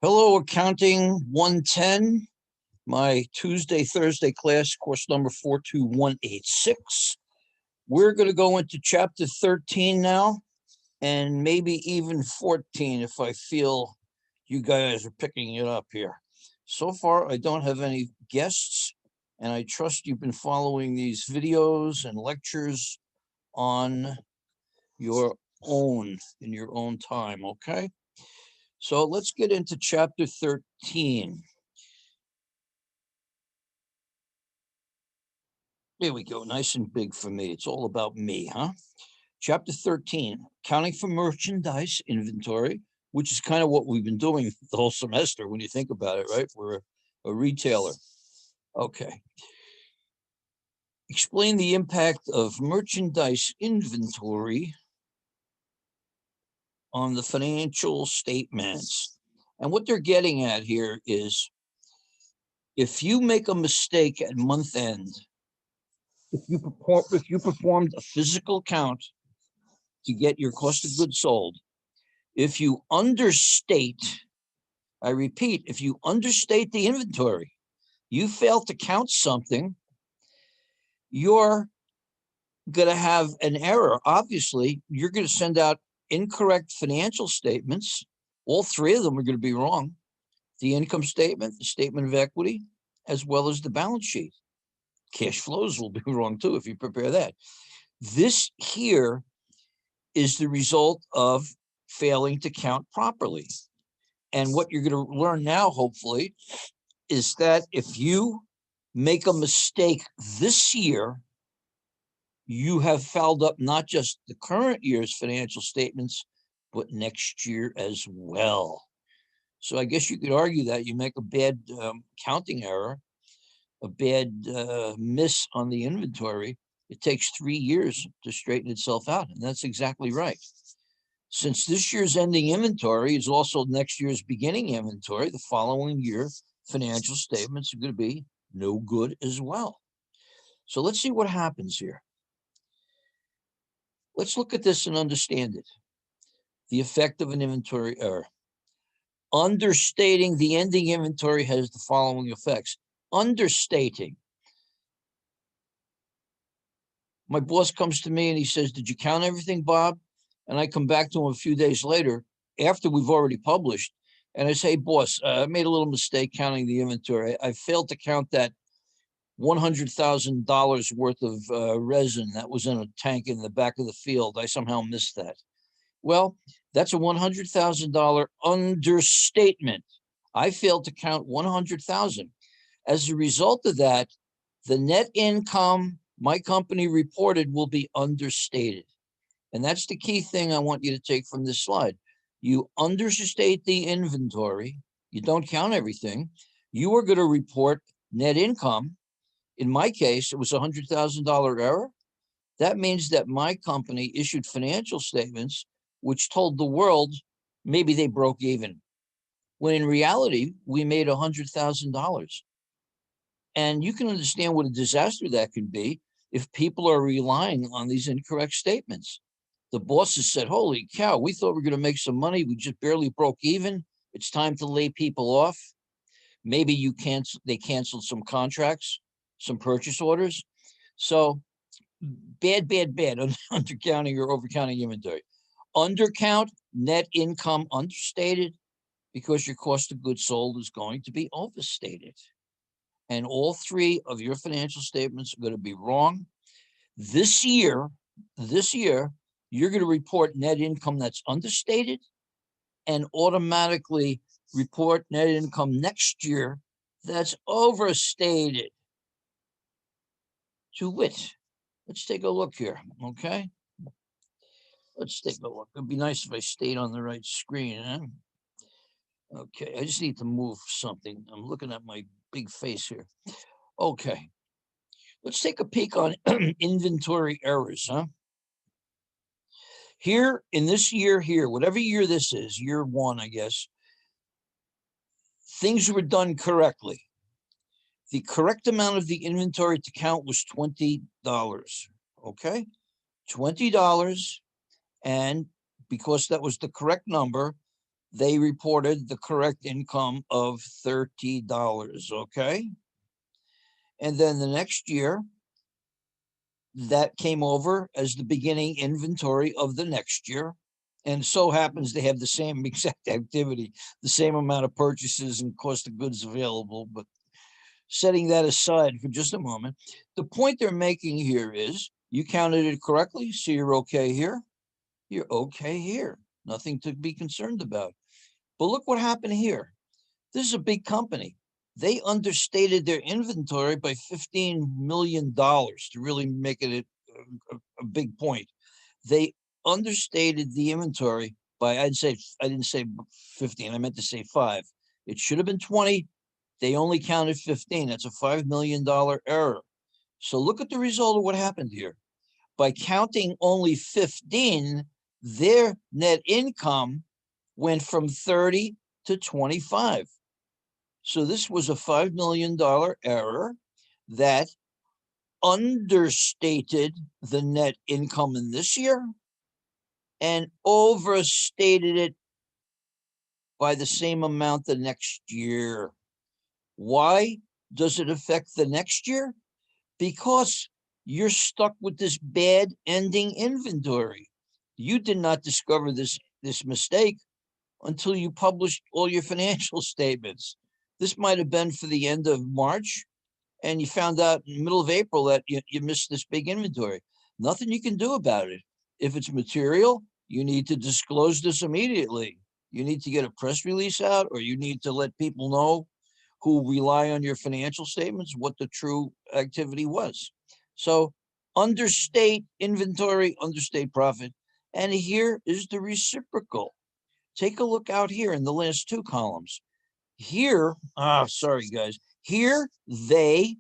Hello, Accounting 110, my Tuesday, Thursday class, course number 42186. We're going to go into chapter 13 now, and maybe even 14 if I feel you guys are picking it up here. So far, I don't have any guests, and I trust you've been following these videos and lectures on your own, in your own time, okay? So let's get into chapter 13. There we go, nice and big for me. It's all about me, huh? Chapter 13, accounting for merchandise inventory, which is kind of what we've been doing the whole semester when you think about it, right? We're a retailer. Okay. Explain the impact of merchandise inventory on the financial statements. And what they're getting at here is if you make a mistake at month end, if you performed a physical count to get your cost of goods sold, if you understate, I repeat, if you understate the inventory, you fail to count something, you're going to have an error. Obviously, you're going to send out incorrect financial statements. All three of them are going to be wrong. The income statement, the statement of equity, as well as the balance sheet. Cash flows will be wrong too if you prepare that. This here is the result of failing to count properly. And what you're going to learn now, hopefully, is that if you make a mistake this year, you have fouled up not just the current year's financial statements, but next year as well. So I guess you could argue that you make a bad counting error, a bad miss on the inventory, it takes 3 years to straighten itself out. And that's exactly right. Since this year's ending inventory is also next year's beginning inventory, the following year financial statements are going to be no good as well. So let's see what happens here. Let's look at this and understand it. The effect of an inventory error. Understating the ending inventory has the following effects. Understating. My boss comes to me and he says, "Did you count everything, Bob?" And I come back to him a few days later after we've already published. And I say, "Hey, boss, I made a little mistake counting the inventory. I failed to count that $100,000 worth of resin that was in a tank in the back of the field. I somehow missed that." Well, that's a $100,000 understatement. I failed to count 100,000. As a result of that, the net income my company reported will be understated. And that's the key thing I want you to take from this slide. You understate the inventory. You don't count everything. You are going to report net income. In my case, it was a $100,000 error. That means that my company issued financial statements which told the world maybe they broke even, when in reality, we made $100,000. And you can understand what a disaster that can be if people are relying on these incorrect statements. The bosses said, "Holy cow, we thought we were going to make some money. We just barely broke even. It's time to lay people off." Maybe they canceled some contracts, some purchase orders. So bad, undercounting or overcounting inventory. Undercount, net income understated, because your cost of goods sold is going to be overstated. And all three of your financial statements are going to be wrong. This year, you're going to report net income that's understated and automatically report net income next year that's overstated. To wit, let's take a look here, okay? Let's take a look. It'd be nice if I stayed on the right screen, huh? Okay, I just need to move something. I'm looking at my big face here. Okay, let's take a peek on inventory errors, huh? Here, in this year here, whatever year this is, year one, I guess, things were done correctly. The correct amount of the inventory to count was $20, okay? $20, and because that was the correct number, they reported the correct income of $30, okay? And then the next year, that came over as the beginning inventory of the next year. And so happens they have the same exact activity, the same amount of purchases and cost of goods available. But setting that aside for just a moment, the point they're making here is you counted it correctly, so you're okay here. You're okay here. Nothing to be concerned about. But look what happened here. This is a big company. They understated their inventory by $15 million to really make it a big point. They understated the inventory by, I didn't say 15, I meant to say 5. It should have been 20. They only counted 15. That's a $5 million error. So look at the result of what happened here. By counting only 15, their net income went from 30 to 25. So this was a $5 million error that understated the net income in this year and overstated it by the same amount the next year. Why does it affect the next year? Because you're stuck with this bad ending inventory. You did not discover this mistake until you published all your financial statements. This might have been for the end of March, and you found out in the middle of April that you missed this big inventory. Nothing you can do about it. If it's material, you need to disclose this immediately. You need to get a press release out, or you need to let people know who rely on your financial statements what the true activity was. So understate inventory, understate profit. And here is the reciprocal. Take a look out here in the last 2 columns. Here, sorry guys, here they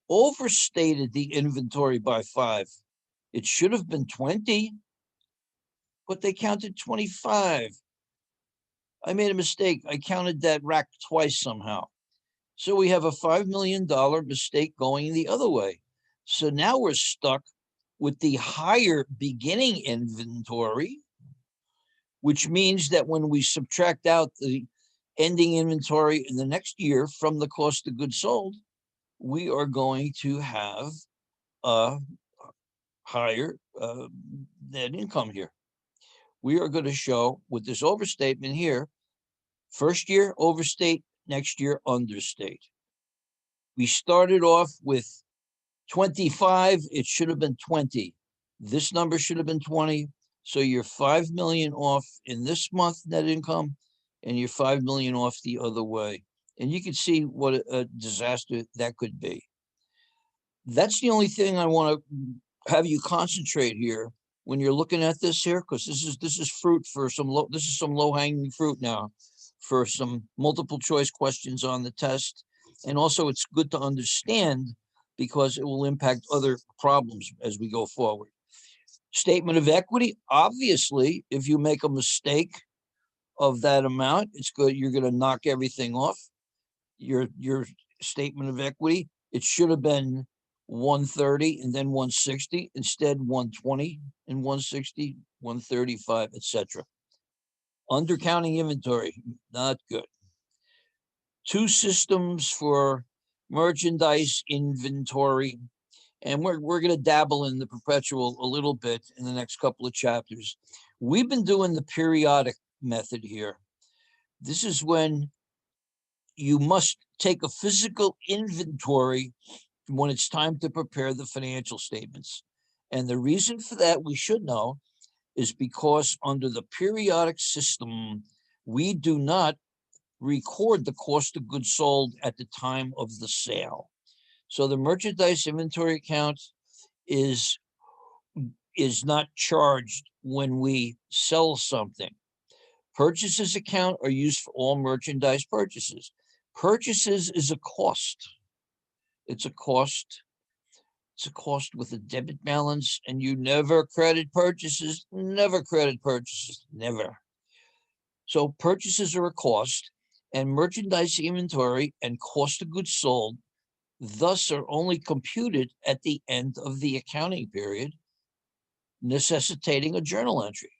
overstated the inventory by 5. It should have been 20, but they counted 25. I made a mistake. I counted that rack twice somehow. So we have a $5 million mistake going the other way. So now we're stuck with the higher beginning inventory, which means that when we subtract out the ending inventory in the next year from the cost of goods sold, we are going to have a higher net income here. We are going to show with this overstatement here, first year overstate, next year understate. We started off with 25, it should have been 20. This number should have been 20. So you're 5 million off in this month net income, and you're 5 million off the other way. And you can see what a disaster that could be. That's the only thing I want to have you concentrate here when you're looking at this here, because this is fruit for some low-hanging fruit now for some multiple choice questions on the test. And also it's good to understand because it will impact other problems as we go forward. Statement of equity, obviously, if you make a mistake of that amount, it's good. You're going to knock everything off. Your statement of equity, it should have been 130 and then 160, instead 120 and 160, 135, etc. Undercounting inventory, not good. 2 systems for merchandise inventory. And we're going to dabble in the perpetual a little bit in the next couple of chapters. We've been doing the periodic method here. This is when you must take a physical inventory when it's time to prepare the financial statements. And the reason for that, we should know, is because under the periodic system, we do not record the cost of goods sold at the time of the sale. So the merchandise inventory account is not charged when we sell something. Purchases account are used for all merchandise purchases. Purchases is a cost. It's a cost. It's a cost with a debit balance, and you never credit purchases, never credit purchases, never. So purchases are a cost, and merchandise inventory and cost of goods sold thus are only computed at the end of the accounting period, necessitating a journal entry.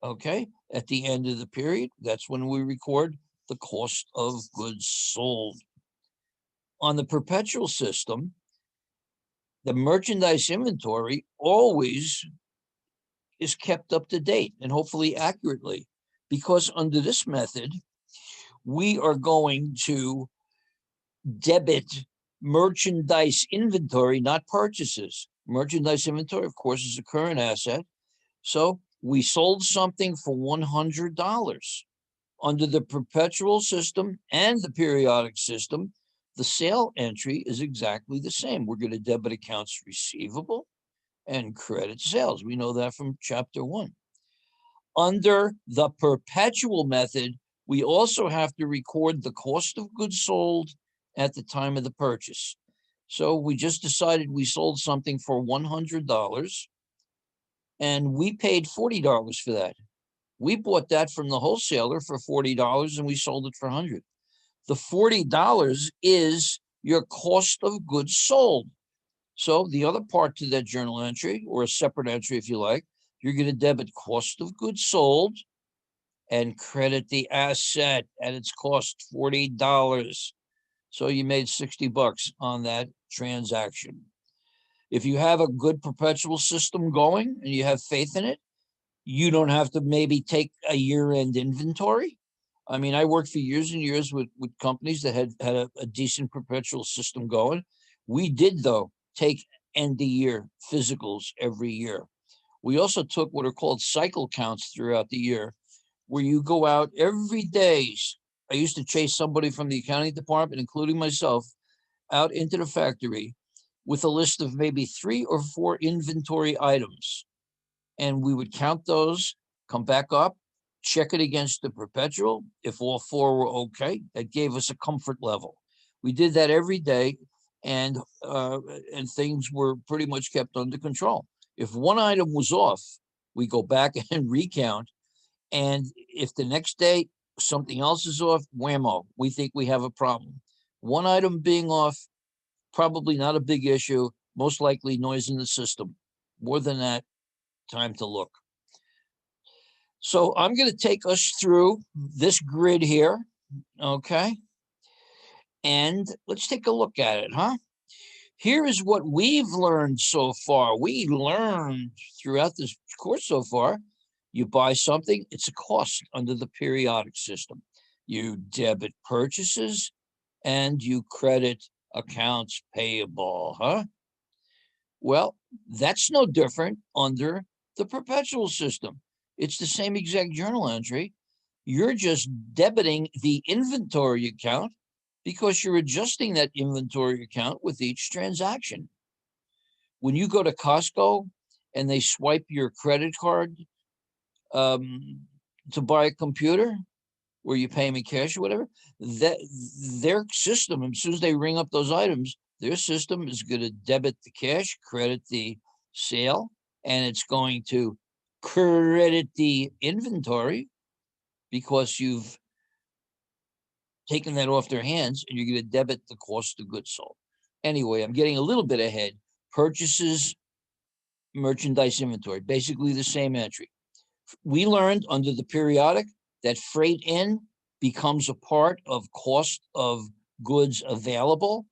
Okay, at the end of the period, that's when we record the cost of goods sold. On the perpetual system, the merchandise inventory always is kept up to date and hopefully accurately, because under this method, we are going to debit merchandise inventory, not purchases. Merchandise inventory, of course, is a current asset. So we sold something for $100. Under the perpetual system and the periodic system, the sale entry is exactly the same. We're going to debit accounts receivable and credit sales. We know that from chapter 1. Under the perpetual method, we also have to record the cost of goods sold at the time of the purchase. So we just decided we sold something for $100 and we paid $40 for that. We bought that from the wholesaler for $40 and we sold it for $100. The $40 is your cost of goods sold. So the other part to that journal entry, or a separate entry if you like, you're going to debit cost of goods sold and credit the asset at its cost, $40. So you made $60 on that transaction. If you have a good perpetual system going and you have faith in it, you don't have to maybe take a year-end inventory. I mean, I worked for years and years with companies that had a decent perpetual system going. We did, though, take end-of-year physicals every year. We also took what are called cycle counts throughout the year, where you go out every day. I used to chase somebody from the accounting department, including myself, out into the factory with a list of maybe 3 or 4 inventory items. And we would count those, come back up, check it against the perpetual. If all 4 were okay, that gave us a comfort level. We did that every day, and things were pretty much kept under control. If one item was off, we go back and recount. And if the next day something else is off, whammo, we think we have a problem. One item being off, probably not a big issue, most likely noise in the system. More than that, time to look. So I'm going to take us through this grid here, okay? And let's take a look at it, huh? Here is what we've learned so far. We learned throughout this course so far, you buy something, it's a cost under the periodic system. You debit purchases and you credit accounts payable, huh? Well, that's no different under the perpetual system. It's the same exact journal entry. You're just debiting the inventory account because you're adjusting that inventory account with each transaction. When you go to Costco and they swipe your credit card to buy a computer, where you pay them in cash or whatever, that their system, as soon as they ring up those items, their system is going to debit the cash, credit the sale, and it's going to credit the inventory because you've taken that off their hands, and you're going to debit the cost of goods sold. Anyway, I'm getting a little bit ahead. Purchases, merchandise inventory, basically the same entry. We learned under the periodic that freight in becomes a part of cost of goods available.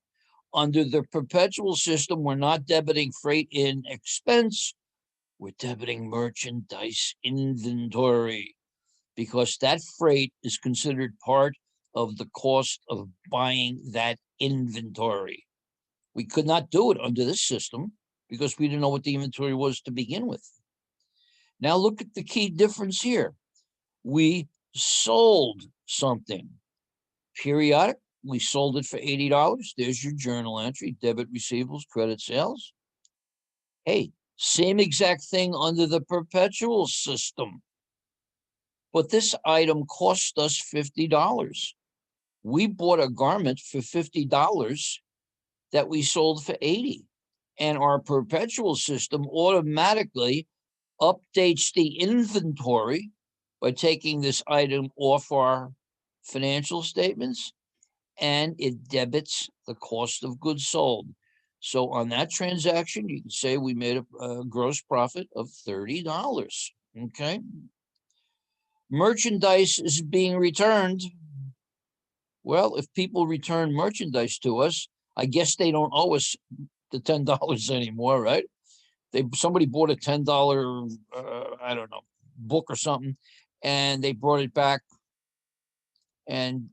Under the perpetual system, we're not debiting freight in expense, we're debiting merchandise inventory, because that freight is considered part of the cost of buying that inventory. We could not do it under this system because we didn't know what the inventory was to begin with. Now look at the key difference here. We sold something. Periodic, we sold it for $80. There's your journal entry, debit receivables, credit sales. Hey, same exact thing under the perpetual system. But this item cost us $50. We bought a garment for $50 that we sold for $80. And our perpetual system automatically updates the inventory by taking this item off our financial statements, and it debits the cost of goods sold. So on that transaction, you can say we made a gross profit of $30, okay? merchandise is being returned. Well, if people return merchandise to us, I guess they don't owe us the $10 anymore, right? Somebody bought a $10, I don't know, book or something, and they brought it back, and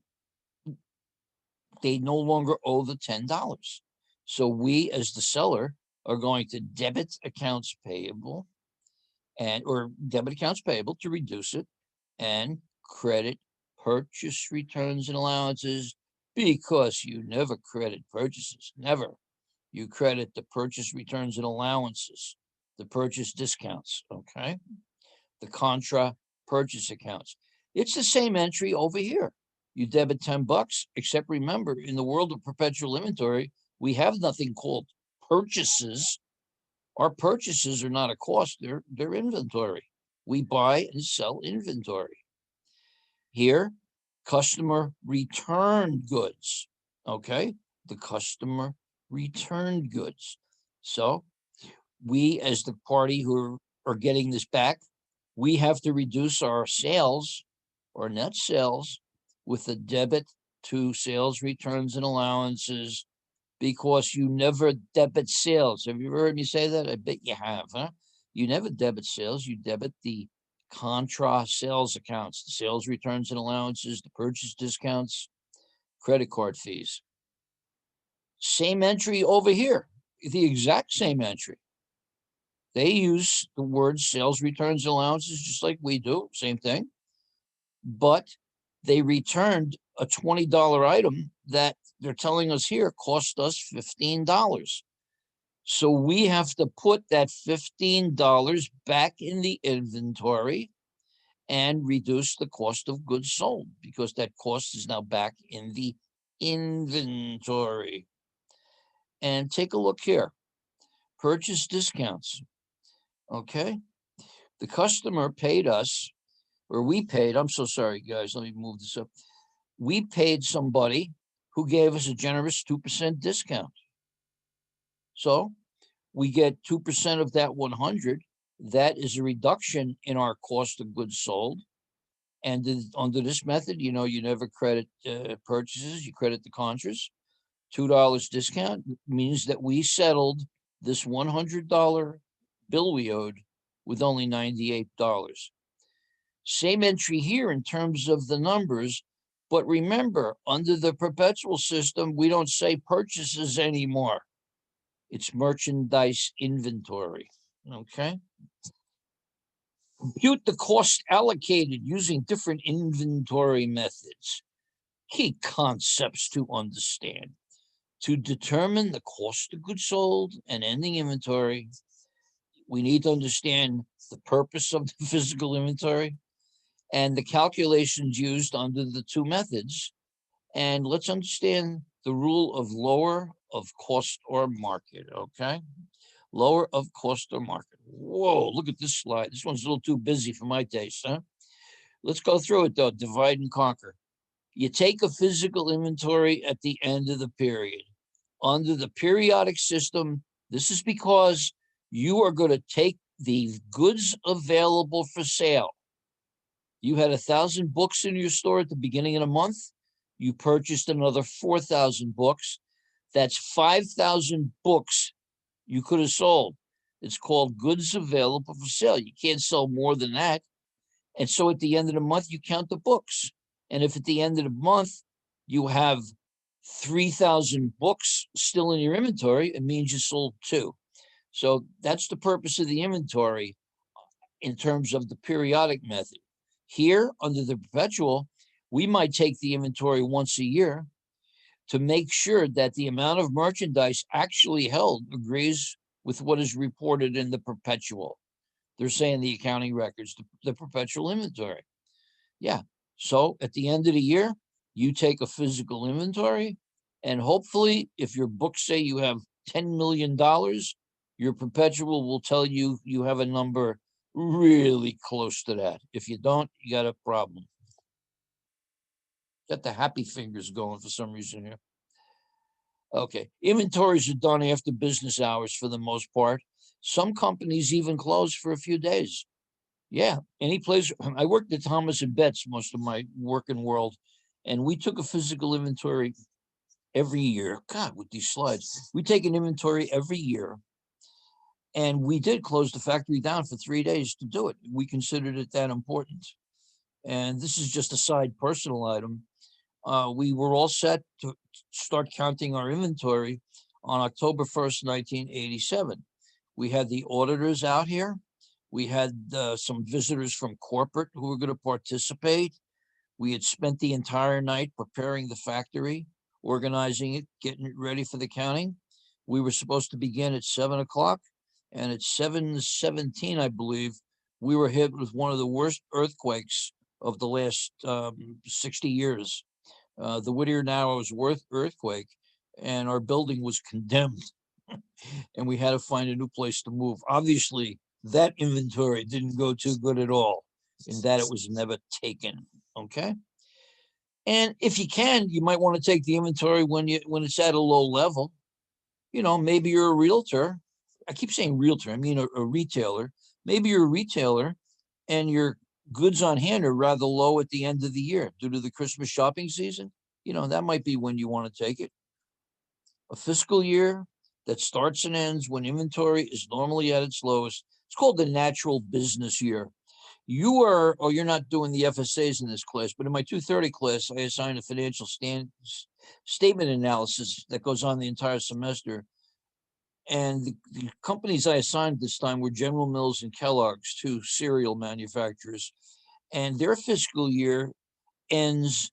they no longer owe the $10. So we, as the seller, are going to debit accounts payable or debit accounts payable to reduce it, and credit purchase returns and allowances, because you never credit purchases, never. You credit the purchase returns and allowances, the purchase discounts, okay? The contra purchase accounts. It's the same entry over here. You debit $10, except remember, in the world of perpetual inventory, we have nothing called purchases. Our purchases are not a cost, they're inventory. We buy and sell inventory. Here, customer returned goods, okay? The customer returned goods. So we, as the party who are getting this back, we have to reduce our sales or net sales with a debit to sales returns and allowances, because you never debit sales. Have you ever heard me say that? I bet you have, huh? You never debit sales, you debit the contra sales accounts, the sales returns and allowances, the purchase discounts, credit card fees. Same entry over here, the exact same entry. They use the word sales returns and allowances just like we do, same thing. But they returned a $20 item that they're telling us here cost us $15. So we have to put that $15 back in the inventory and reduce the cost of goods sold, because that cost is now back in the inventory. And take a look here, purchase discounts, okay? The customer paid us, or we paid, I'm so sorry, guys, let me move this up. We paid somebody who gave us a generous 2% discount. So we get 2% of that 100. That is a reduction in our cost of goods sold. And under this method, you know, you never credit purchases, you credit the contras. $2 discount means that we settled this $100 bill we owed with only $98. Same entry here in terms of the numbers, but remember, under the perpetual system, we don't say purchases anymore. It's merchandise inventory, okay? Compute the cost allocated using different inventory methods. Key concepts to understand. To determine the cost of goods sold and ending inventory, we need to understand the purpose of the physical inventory and the calculations used under the two methods. And let's understand the rule of lower of cost or market, okay? Lower of cost or market. Whoa, look at this slide. This one's a little too busy for my taste, huh? Let's go through it though, divide and conquer. You take a physical inventory at the end of the period. Under the periodic system, this is because you are going to take the goods available for sale. You had 1,000 books in your store at the beginning of the month. You purchased another 4,000 books. That's 5,000 books you could have sold. It's called goods available for sale. You can't sell more than that. And so at the end of the month, you count the books. And if at the end of the month, you have 3,000 books still in your inventory, it means you sold 2. So that's the purpose of the inventory in terms of the periodic method. Here, under the perpetual, we might take the inventory once a year to make sure that the amount of merchandise actually held agrees with what is reported in the perpetual. They're saying the accounting records, the perpetual inventory. Yeah, so at the end of the year, you take a physical inventory, and hopefully, if your books say you have $10 million, your perpetual will tell you you have a number really close to that. If you don't, you got a problem. Got the happy fingers going for some reason here. Okay, inventories are done after business hours for the most part. Some companies even close for a few days. Yeah, any place. I worked at Thomas and Betts most of my working world, and we took a physical inventory every year. God, with these slides, we take an inventory every year, and we did close the factory down for 3 days to do it. We considered it that important. And this is just a side personal item. We were all set to start counting our inventory on October 1st, 1987. We had the auditors out here. We had some visitors from corporate who were going to participate. We had spent the entire night preparing the factory, organizing it, getting it ready for the counting. We were supposed to begin at 7 o'clock, and at 7:17, I believe, we were hit with one of the worst earthquakes of the last 60 years. The Whittier Narrows earthquake, and our building was condemned, and we had to find a new place to move. Obviously, that inventory didn't go too good at all, in that it was never taken. Okay. And if you can, you might want to take the inventory when it's at a low level. You know, maybe you're a realtor. I keep saying realtor, I mean a retailer. Maybe you're a retailer and your goods on hand are rather low at the end of the year due to the Christmas shopping season. You know, that might be when you want to take it. A fiscal year that starts and ends when inventory is normally at its lowest. It's called the natural business year. You are, or you're not doing the FSAs in this class, but in my 230 class, I assigned a financial statement analysis that goes on the entire semester. And the companies I assigned this time were General Mills and Kellogg's, two cereal manufacturers. And their fiscal year ends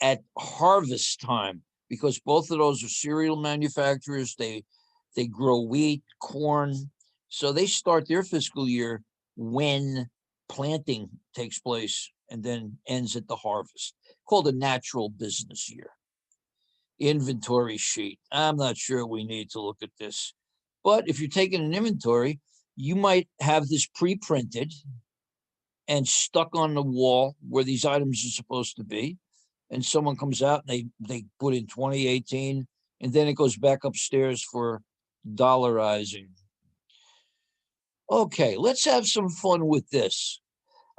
at harvest time because both of those are cereal manufacturers. They grow wheat, corn. So they start their fiscal year when planting takes place and then ends at the harvest, called a natural business year. Inventory sheet. I'm not sure we need to look at this, but if you're taking an inventory, you might have this pre-printed and stuck on the wall where these items are supposed to be. And someone comes out and they put in 2018, and then it goes back upstairs for dollarizing. Okay, let's have some fun with this.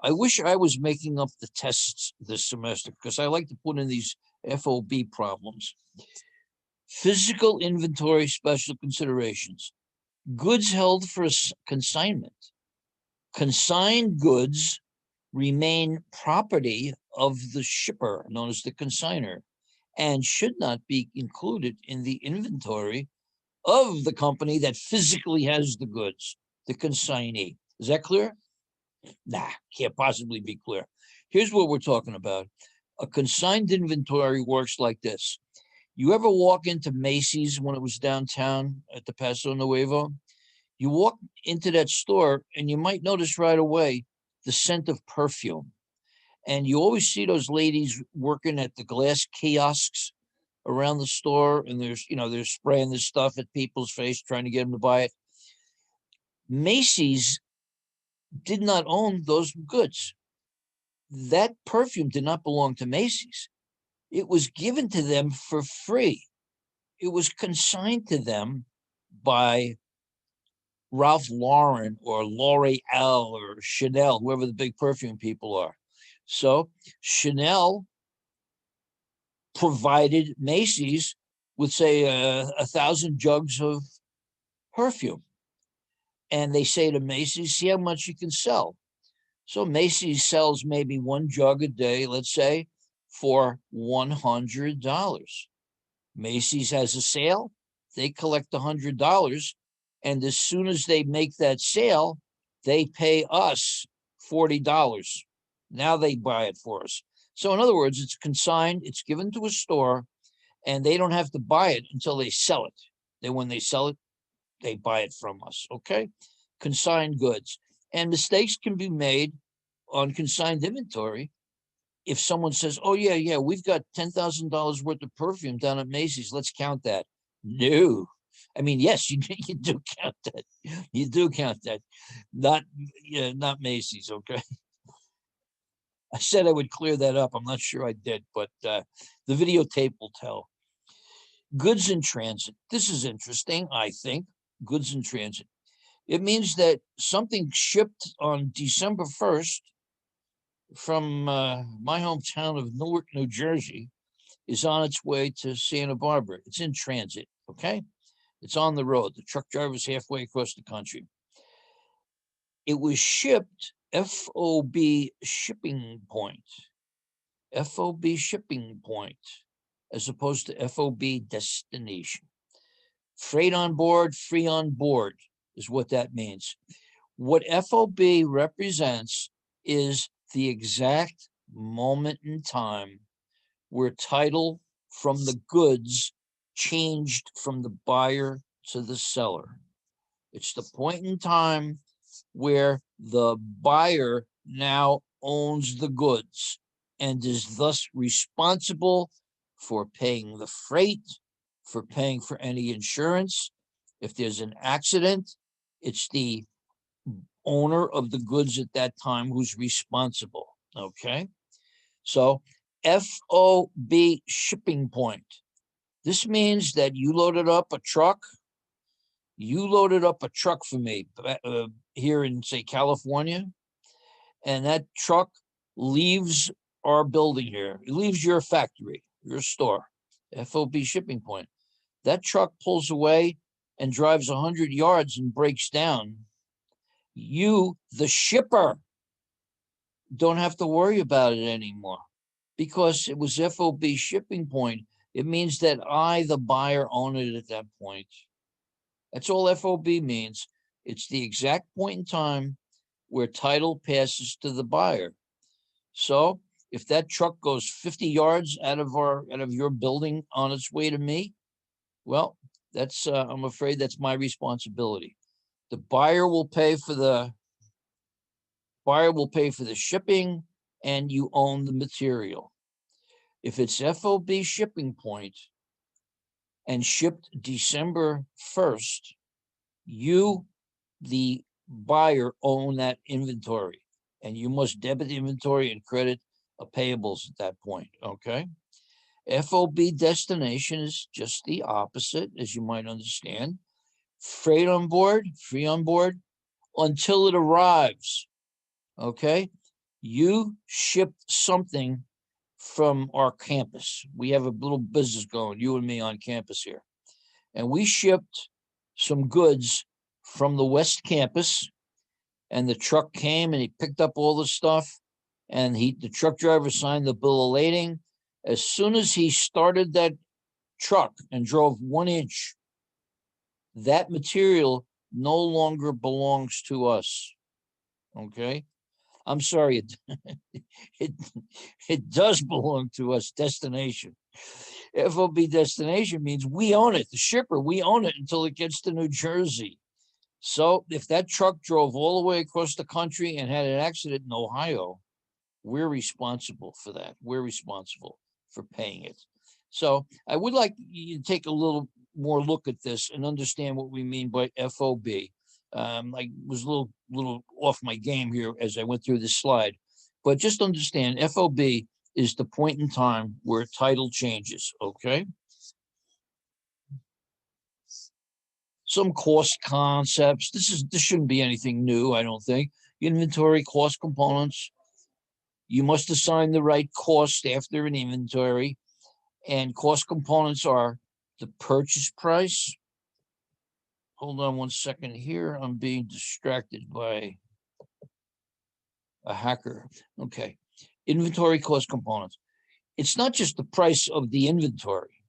I wish I was making up the tests this semester because I like to put in these FOB problems. Physical inventory special considerations. Goods held for consignment. Consigned goods remain property of the shipper, known as the consigner, and should not be included in the inventory of the company that physically has the goods, the consignee. Is that clear? Nah, can't possibly be clear. Here's what we're talking about. A consigned inventory works like this. You ever walk into Macy's when it was downtown at the Paso Nuevo? You walk into that store and you might notice right away the scent of perfume. And you always see those ladies working at the glass kiosks around the store, and they're spraying this stuff at people's face, trying to get them to buy it. Macy's did not own those goods. That perfume did not belong to Macy's. It was given to them for free. It was consigned to them by Ralph Lauren or L'Oreal or Chanel, whoever the big perfume people are. So Chanel provided Macy's with, say, 1,000 jugs of perfume. And they say to Macy's, see how much you can sell. So Macy's sells maybe one jug a day, let's say, for $100. Macy's has a sale. They collect $100. And as soon as they make that sale, they pay us $40. Now they buy it for us. So in other words, it's consigned, it's given to a store, and they don't have to buy it until they sell it. Then when they sell it, they buy it from us, okay? Consigned goods. And mistakes can be made on consigned inventory. If someone says, oh, yeah, we've got $10,000 worth of perfume down at Macy's, let's count that. No. I mean, yes, you do count that. You do count that. Not Macy's, okay? I said I would clear that up. I'm not sure I did, but the videotape will tell. Goods in transit. This is interesting, I think. Goods in transit. It means that something shipped on December 1st from my hometown of Newark, New Jersey, is on its way to Santa Barbara. It's in transit, okay? It's on the road. The truck driver's halfway across the country. It was shipped FOB shipping point, FOB shipping point, as opposed to FOB destination. Freight on board, free on board is what that means. What FOB represents is the exact moment in time where title from the goods changed from the buyer to the seller. It's the point in time where the buyer now owns the goods and is thus responsible for paying the freight, for paying for any insurance. If there's an accident, it's the owner of the goods at that time who's responsible, okay? So FOB shipping point. This means that you loaded up a truck for me here in, say, California, and that truck leaves our building here. It leaves your factory, your store, FOB shipping point. That truck pulls away and drives 100 yards and breaks down. You, the shipper, don't have to worry about it anymore because it was FOB shipping point. It means that I, the buyer, own it at that point. That's all FOB means. It's the exact point in time where title passes to the buyer. So if that truck goes 50 yards out of your building on its way to me, well, that's I'm afraid that's my responsibility. The buyer will pay for the shipping, and you own the material. If it's FOB shipping point and shipped December 1st, you, the buyer, own that inventory, and you must debit the inventory and credit payables at that point, okay? FOB destination is just the opposite, as you might understand. Freight on board, free on board, until it arrives, okay? You shipped something from our campus. We have a little business going, you and me on campus here. And we shipped some goods from the West Campus, and the truck came and he picked up all the stuff, and the truck driver signed the bill of lading. As soon as he started that truck and drove 1 inch, that material no longer belongs to us, okay? I'm sorry, it does belong to us, destination. FOB destination means we own it, the shipper, we own it until it gets to New Jersey. So if that truck drove all the way across the country and had an accident in Ohio, we're responsible for that. We're responsible for paying it. So I would like you to take a little more look at this and understand what we mean by FOB. I was a little off my game here as I went through this slide, but just understand FOB is the point in time where title changes, okay? Some cost concepts. This shouldn't be anything new, I don't think. Inventory cost components. You must assign the right cost after an inventory, and cost components are the purchase price. Hold on 1 second here. I'm being distracted by a hacker. Okay. Inventory cost components. It's not just the price of the inventory.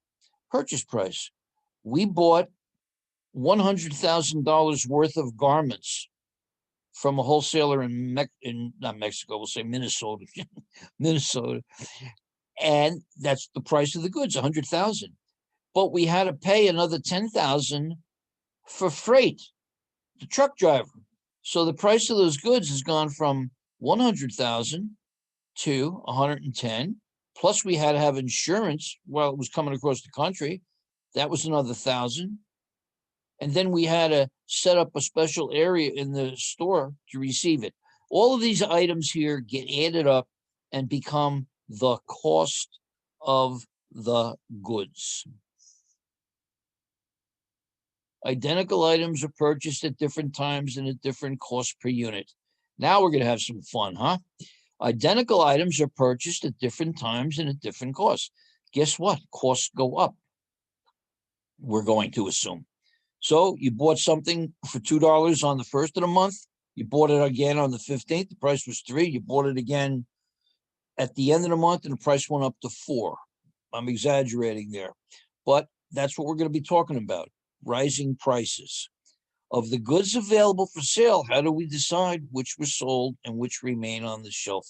Purchase price. We bought $100,000 worth of garments from a wholesaler in not Mexico, we'll say Minnesota, Minnesota. And that's the price of the goods, 100,000. But we had to pay another 10,000 for freight, the truck driver. So the price of those goods has gone from 100,000 to 110. Plus we had to have insurance while it was coming across the country. That was another 1,000. And then we had to set up a special area in the store to receive it. All of these items here get added up and become the cost of the goods. Identical items are purchased at different times and at different costs per unit. Now we're going to have some fun, huh? Identical items are purchased at different times and at different costs. Guess what? Costs go up. We're going to assume. So you bought something for $2 on the first of the month. You bought it again on the 15th. The price was $3. You bought it again at the end of the month, and the price went up to $4. I'm exaggerating there, but that's what we're going to be talking about. Rising prices. Of the goods available for sale, how do we decide which were sold and which remain on the shelf?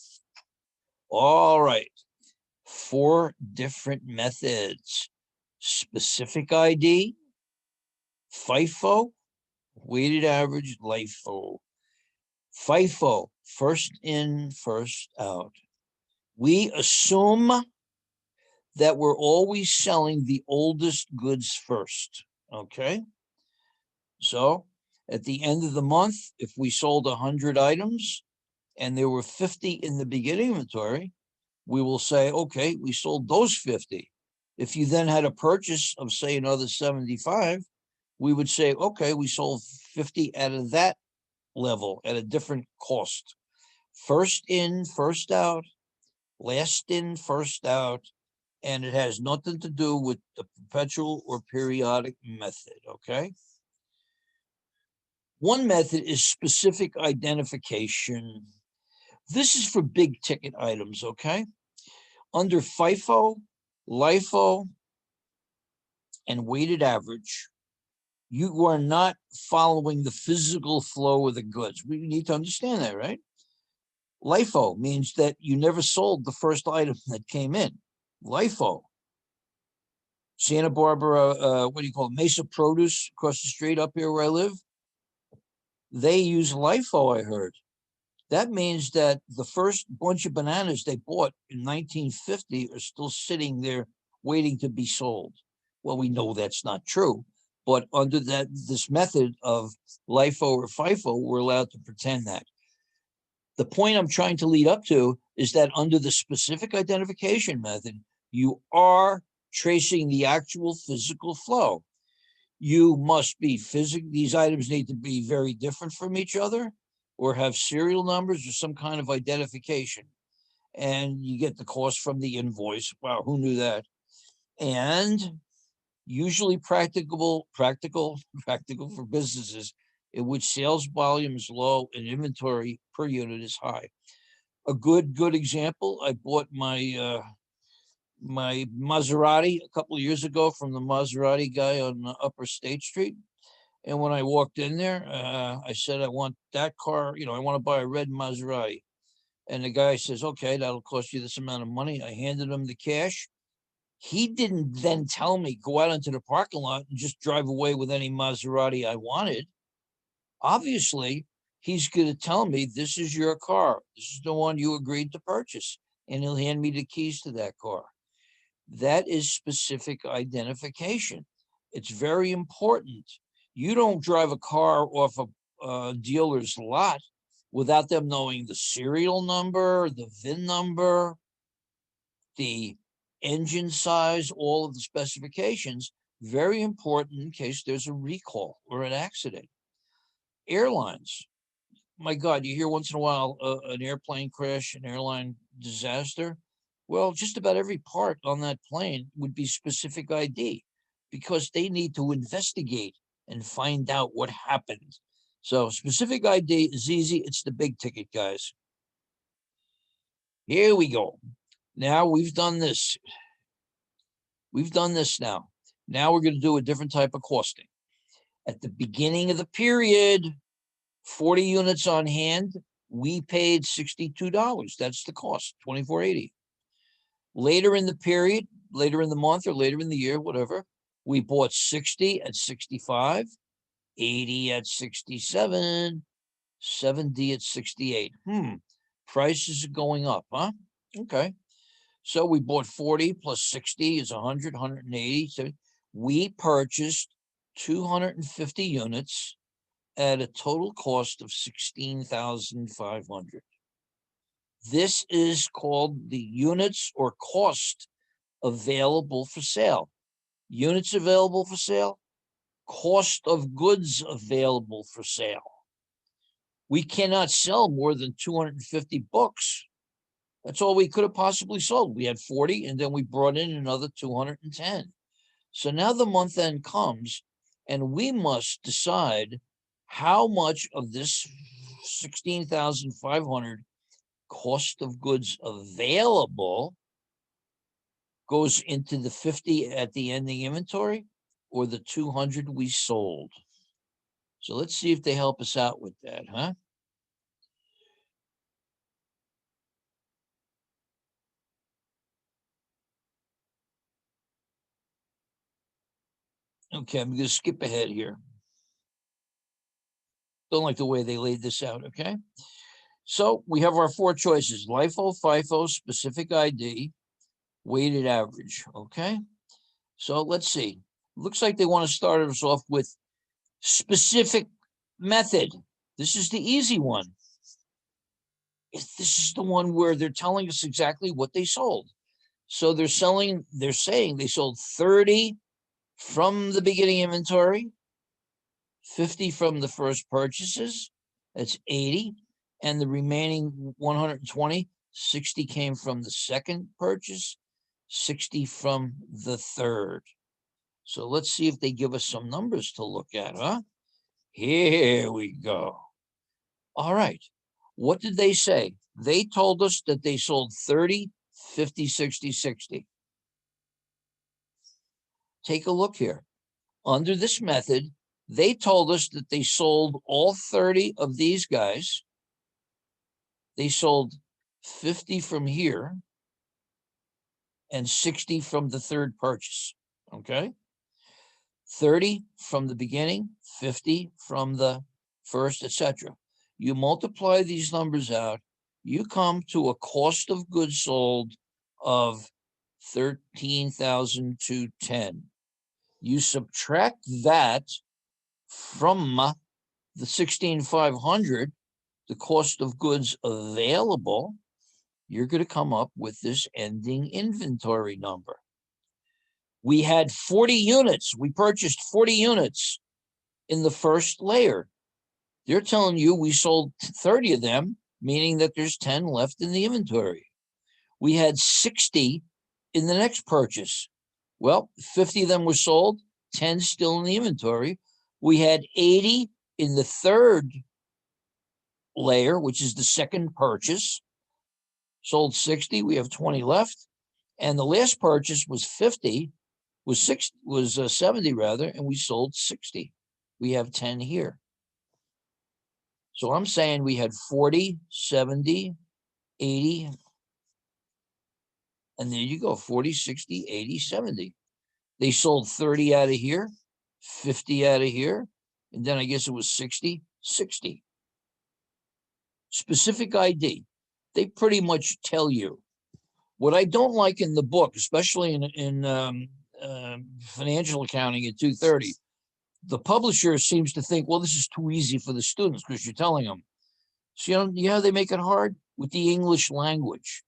All right. 4 different methods. Specific ID, FIFO, weighted average, LIFO. FIFO, first in, first out. We assume that we're always selling the oldest goods first, okay? So at the end of the month, if we sold 100 items and there were 50 in the beginning inventory, we will say, okay, we sold those 50. If you then had a purchase of, say, another 75, we would say, okay, we sold 50 out of that level at a different cost. First in, first out, last in, first out, and it has nothing to do with the perpetual or periodic method, okay? One method is specific identification. This is for big ticket items, okay? Under FIFO, LIFO, and weighted average, you are not following the physical flow of the goods. We need to understand that, right? LIFO means that you never sold the first item that came in. LIFO. Santa Barbara, what do you call it? Mesa Produce across the street up here where I live. They use LIFO, I heard. That means that the first bunch of bananas they bought in 1950 are still sitting there waiting to be sold. Well, we know that's not true, but under this method of LIFO or FIFO, we're allowed to pretend that. The point I'm trying to lead up to is that under the specific identification method, you are tracing the actual physical flow. You must be these items need to be very different from each other or have serial numbers or some kind of identification. And you get the cost from the invoice. Wow, who knew that? And usually practical for businesses in which sales volume is low and inventory per unit is high. A good example, I bought my my Maserati a couple of years ago from the Maserati guy on Upper State Street. And when I walked in there, I said, I want that car, I want to buy a red Maserati. And the guy says, okay, that'll cost you this amount of money. I handed him the cash. He didn't then tell me, go out into the parking lot and just drive away with any Maserati I wanted. Obviously, he's going to tell me, this is your car. This is the one you agreed to purchase. And he'll hand me the keys to that car. That is specific identification. It's very important. You don't drive a car off a dealer's lot without them knowing the serial number, the VIN number, the engine size, all of the specifications. Very important in case there's a recall or an accident. Airlines. My God, you hear once in a while an airplane crash, an airline disaster. Well, just about every part on that plane would be specific ID because they need to investigate and find out what happened. So specific ID is easy. It's the big ticket, guys. Here we go. Now we've done this. We've done this now. Now we're going to do a different type of costing. At the beginning of the period, 40 units on hand, we paid $62. That's the cost, $24.80. Later in the period, later in the month or later in the year, whatever, we bought 60 at 65, 80 at 67, 70 at 68. Prices are going up, huh? Okay. So we bought 40 plus 60 is 100, 180. So we purchased 250 units at a total cost of $16,500. This is called the units or cost available for sale. Units available for sale, cost of goods available for sale. We cannot sell more than 250 books. That's all we could have possibly sold. We had 40, and then we brought in another 210. So now the month end comes, and we must decide how much of this 16,500 cost of goods available goes into the 50 at the ending inventory or the 200 we sold. So let's see if they help us out with that, huh? Okay, I'm going to skip ahead here. Don't like the way they laid this out, okay? So we have our four choices: LIFO, FIFO, specific ID, weighted average, okay? So let's see. Looks like they want to start us off with specific method. This is the easy one. This is the one where they're telling us exactly what they sold. So they're saying they sold 30 from the beginning inventory, 50 from the first purchases, that's 80, and the remaining 120, 60 came from the second purchase, 60 from the third. So let's see if they give us some numbers to look at, huh? Here we go. All right. What did they say? They told us that they sold 30, 50, 60, 60. Take a look here. Under this method, they told us that they sold all 30 of these guys. They sold 50 from here and 60 from the third purchase, okay? 30 from the beginning, 50 from the first, etc. You multiply these numbers out, you come to a cost of goods sold of 13,210. You subtract that from the 16,500, the cost of goods available, you're going to come up with this ending inventory number. We had 40 units. We purchased 40 units in the first layer. They're telling you we sold 30 of them, meaning that there's 10 left in the inventory. We had 60 in the next purchase. Well, 50 of them were sold, 10 still in the inventory. We had 80 in the third layer, which is the second purchase. Sold 60, we have 20 left. And the last purchase was 50, was 70 rather, and we sold 60. We have 10 here. So I'm saying we had 40, 70, 80, and there you go, 40, 60, 80, 70. They sold 30 out of here, 50 out of here, and then I guess it was 60, 60. Specific ID. They pretty much tell you. What I don't like in the book, especially in financial accounting at 230, the publisher seems to think, well, this is too easy for the students because you're telling them. So, you know how they make it hard? With the English language.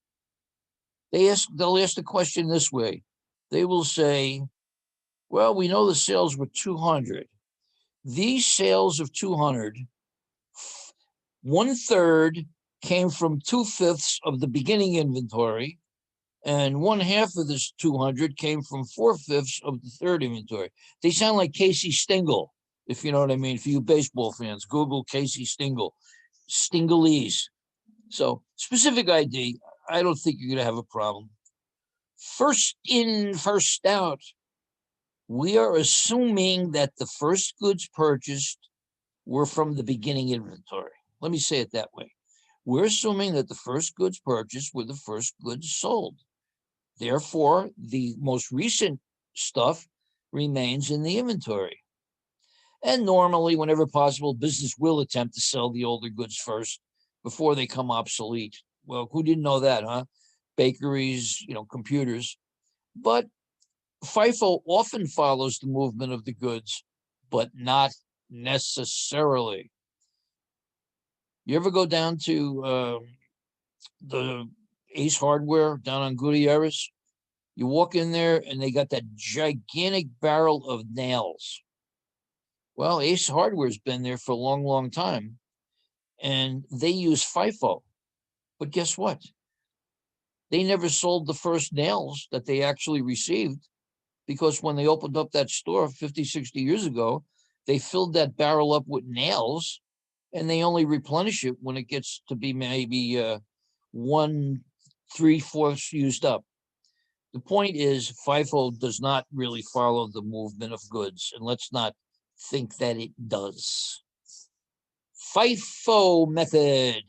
They'll ask the question this way. They will say, well, we know the sales were 200. These sales of 200, 1/3 came from 2/5 of the beginning inventory, and 1/2 of this 200 came from 4/5 of the third inventory. They sound like Casey Stengel, if you know what I mean. For you baseball fans, Google Casey Stengel, Stinglese. So specific ID, I don't think you're going to have a problem. First in, first out. We are assuming that the first goods purchased were from the beginning inventory. Let me say it that way. We're assuming that the first goods purchased were the first goods sold. Therefore, the most recent stuff remains in the inventory. And normally, whenever possible, business will attempt to sell the older goods first before they come obsolete. Well, who didn't know that, huh? Bakeries, computers. But FIFO often follows the movement of the goods, but not necessarily. You ever go down to the Ace Hardware down on Gutierrez? You walk in there and they got that gigantic barrel of nails. Well, Ace Hardware's been there for a long, long time, and they use FIFO. But guess what? They never sold the first nails that they actually received, because when they opened up that store 50, 60 years ago, they filled that barrel up with nails, and they only replenish it when it gets to be maybe 1/3 used up. The point is, FIFO does not really follow the movement of goods, and let's not think that it does. FIFO method.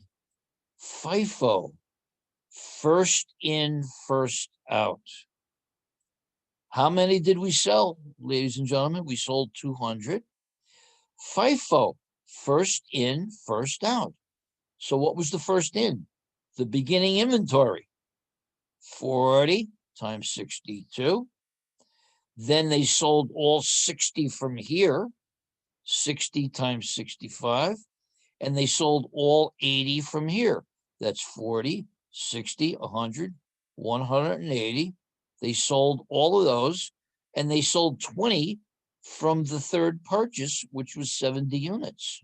FIFO, first in, first out. How many did we sell, ladies and gentlemen? We sold 200. FIFO, first in, first out. So what was the first in? The beginning inventory, 40 times 62. Then they sold all 60 from here, 60 times 65. And they sold all 80 from here. That's 40, 60, 100, 180. They sold all of those, and they sold 20 from the third purchase, which was 70 units.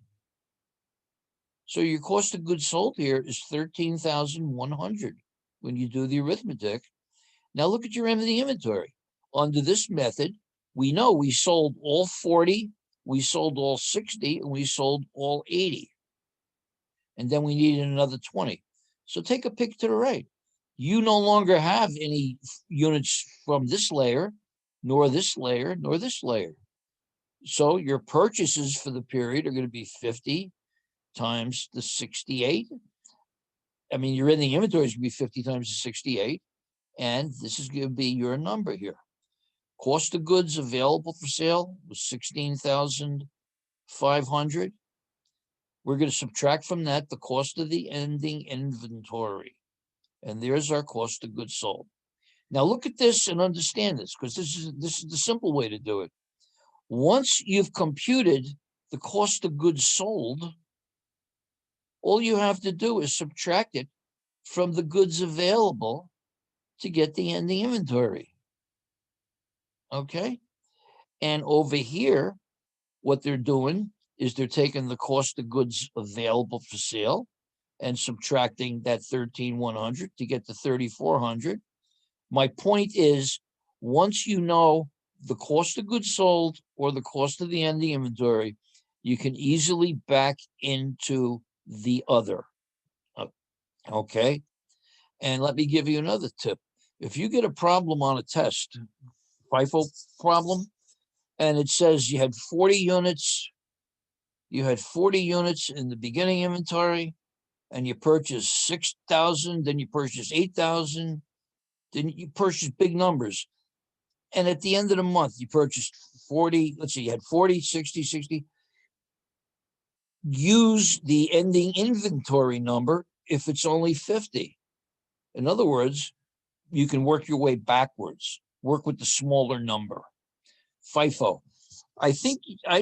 So your cost of goods sold here is 13,100 when you do the arithmetic. Now look at your ending inventory. Under this method, we know we sold all 40, we sold all 60, and we sold all 80. And then we needed another 20. So take a pick to the right. You no longer have any units from this layer, nor this layer, nor this layer. So your purchases for the period are going to be 50 times the 68. I mean, your ending inventory is going to be 50 times the 68. And this is going to be your number here. Cost of goods available for sale was 16,500. We're going to subtract from that the cost of the ending inventory. And there's our cost of goods sold. Now look at this and understand this, because this is the simple way to do it. Once you've computed the cost of goods sold, all you have to do is subtract it from the goods available to get the ending inventory. Okay? And over here, what they're doing is they're taking the cost of goods available for sale and subtracting that 13,100 to get to 3,400. My point is, once you know the cost of goods sold or the cost of the ending inventory, you can easily back into the other. Okay? And let me give you another tip. If you get a problem on a test, FIFO problem, and it says you had 40 units in the beginning inventory, and you purchased 6,000, then you purchased 8,000, then you purchased big numbers. And at the end of the month, you purchased 40, let's see, you had 40, 60, 60. Use the ending inventory number if it's only 50. In other words, you can work your way backwards. Work with the smaller number. FIFO. I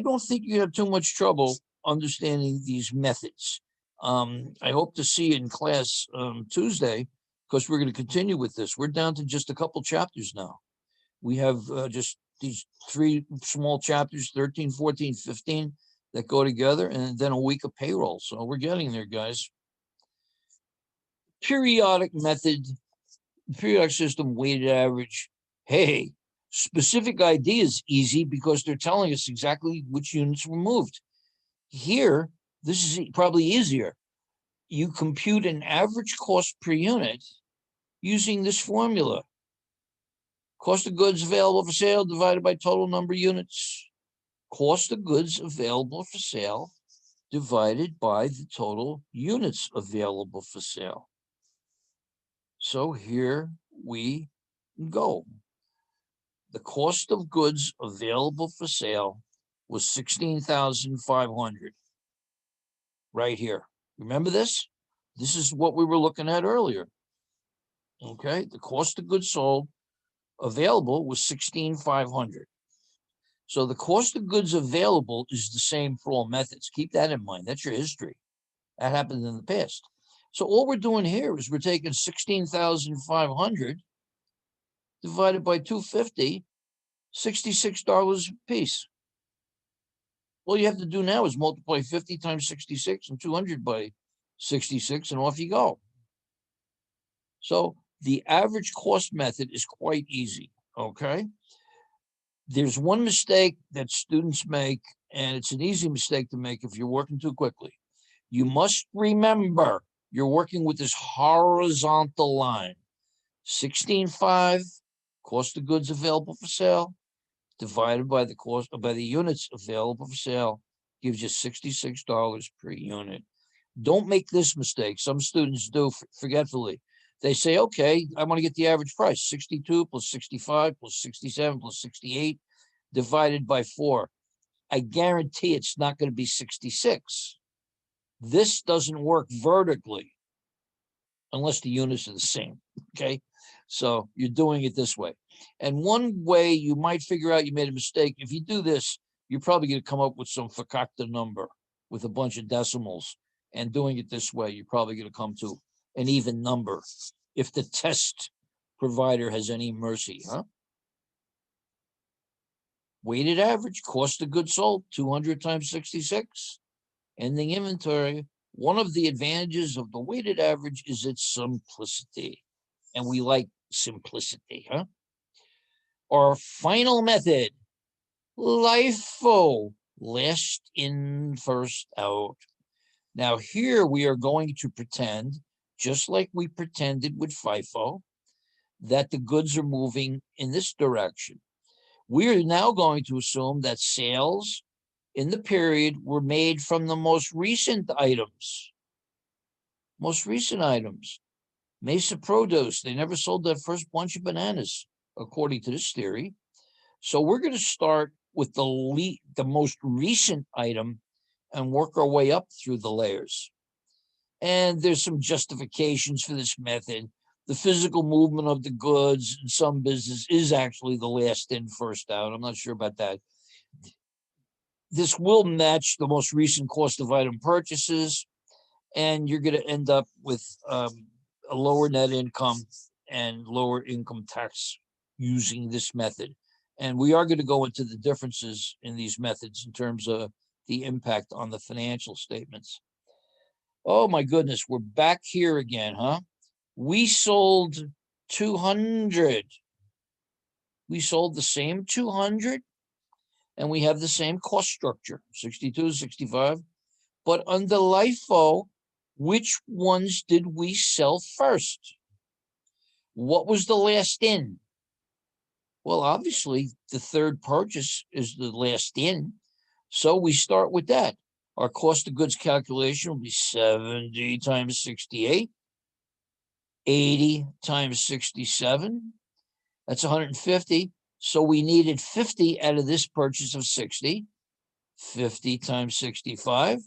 don't think you have too much trouble understanding these methods. I hope to see you in class Tuesday, because we're going to continue with this. We're down to just a couple chapters now. We have just these 3 small chapters, 13, 14, 15, that go together, and then a week of payroll. So we're getting there, guys. Periodic method, periodic system, weighted average. Hey, specific ID is easy because they're telling us exactly which units were moved. Here, this is probably easier. You compute an average cost per unit using this formula. Cost of goods available for sale divided by total number of units. Cost of goods available for sale divided by the total units available for sale. So here we go. The cost of goods available for sale was 16,500. Right here. Remember this? This is what we were looking at earlier. Okay, the cost of goods sold available was 16,500. So the cost of goods available is the same for all methods. Keep that in mind. That's your history. That happened in the past. So all we're doing here is we're taking 16,500 divided by 250, $66 a piece. All you have to do now is multiply 50 times 66 and 200 by 66, and off you go. So the average cost method is quite easy, okay? There's one mistake that students make, and it's an easy mistake to make if you're working too quickly. You must remember you're working with this horizontal line. 16.5, cost of goods available for sale, divided by the cost by the units available for sale, gives you $66 per unit. Don't make this mistake. Some students do forgetfully. They say, okay, I want to get the average price, 62 plus 65 plus 67 plus 68 divided by 4. I guarantee it's not going to be 66. This doesn't work vertically unless the units are the same, okay? So you're doing it this way. And one way you might figure out you made a mistake, if you do this, you're probably going to come up with some fakakta number with a bunch of decimals. And doing it this way, you're probably going to come to an even number if the test provider has any mercy, huh? Weighted average, cost of goods sold, 200 times 66. Ending inventory. One of the advantages of the weighted average is its simplicity. And we like simplicity, huh? Our final method, LIFO, last in, first out. Now here we are going to pretend, just like we pretended with FIFO, that the goods are moving in this direction. We are now going to assume that sales in the period were made from the most recent items. Most recent items. Mesa Produce, they never sold that first bunch of bananas, according to this theory. So we're going to start with the most recent item and work our way up through the layers. And there's some justifications for this method. The physical movement of the goods in some business is actually the last in, first out. I'm not sure about that. This will match the most recent cost of item purchases, and you're going to end up with a lower net income and lower income tax using this method. And we are going to go into the differences in these methods in terms of the impact on the financial statements. Oh my goodness, we're back here again, huh? We sold 200. We sold the same 200, and we have the same cost structure, 62, 65. But under LIFO, which ones did we sell first? What was the last in? Well, obviously, the third purchase is the last in. So we start with that. Our cost of goods calculation will be 70 times 68, 80 times 67. That's 150. So we needed 50 out of this purchase of 60, 50 times 65.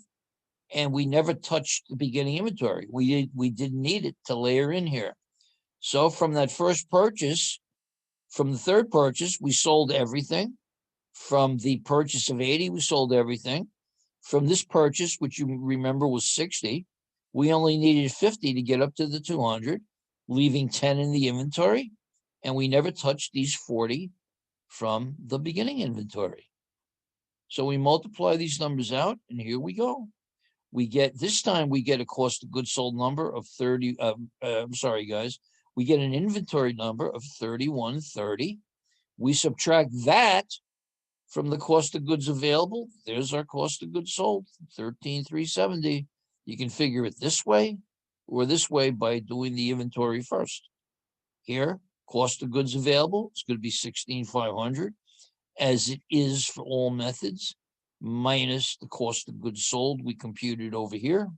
And we never touched the beginning inventory. We didn't need it to layer in here. So from that first purchase, from the third purchase, we sold everything. From the purchase of 80, we sold everything. From this purchase, which you remember was 60, we only needed 50 to get up to the 200, leaving 10 in the inventory. And we never touched these 40 from the beginning inventory. So we multiply these numbers out, and here we go. We get, this time we get a cost of goods sold number of 30, I'm sorry, guys. We get an inventory number of 3130. We subtract that from the cost of goods available. There's our cost of goods sold, 13,370. You can figure it this way or this way by doing the inventory first. Here, cost of goods available is going to be 16,500, as it is for all methods, minus the cost of goods sold we computed over here,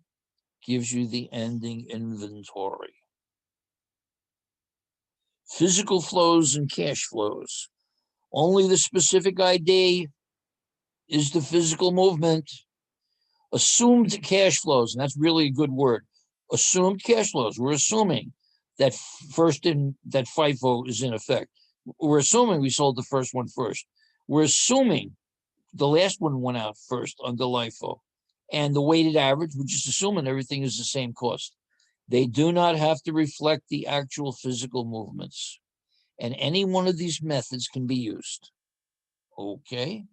gives you the ending inventory. Physical flows and cash flows. Only the specific ID is the physical movement. Assumed cash flows, and that's really a good word. Assumed cash flows. We're assuming that first in, that FIFO is in effect. We're assuming we sold the first one first. We're assuming the last one went out first under LIFO. And the weighted average, we're just assuming everything is the same cost. They do not have to reflect the actual physical movements. And any one of these methods can be used. Okay.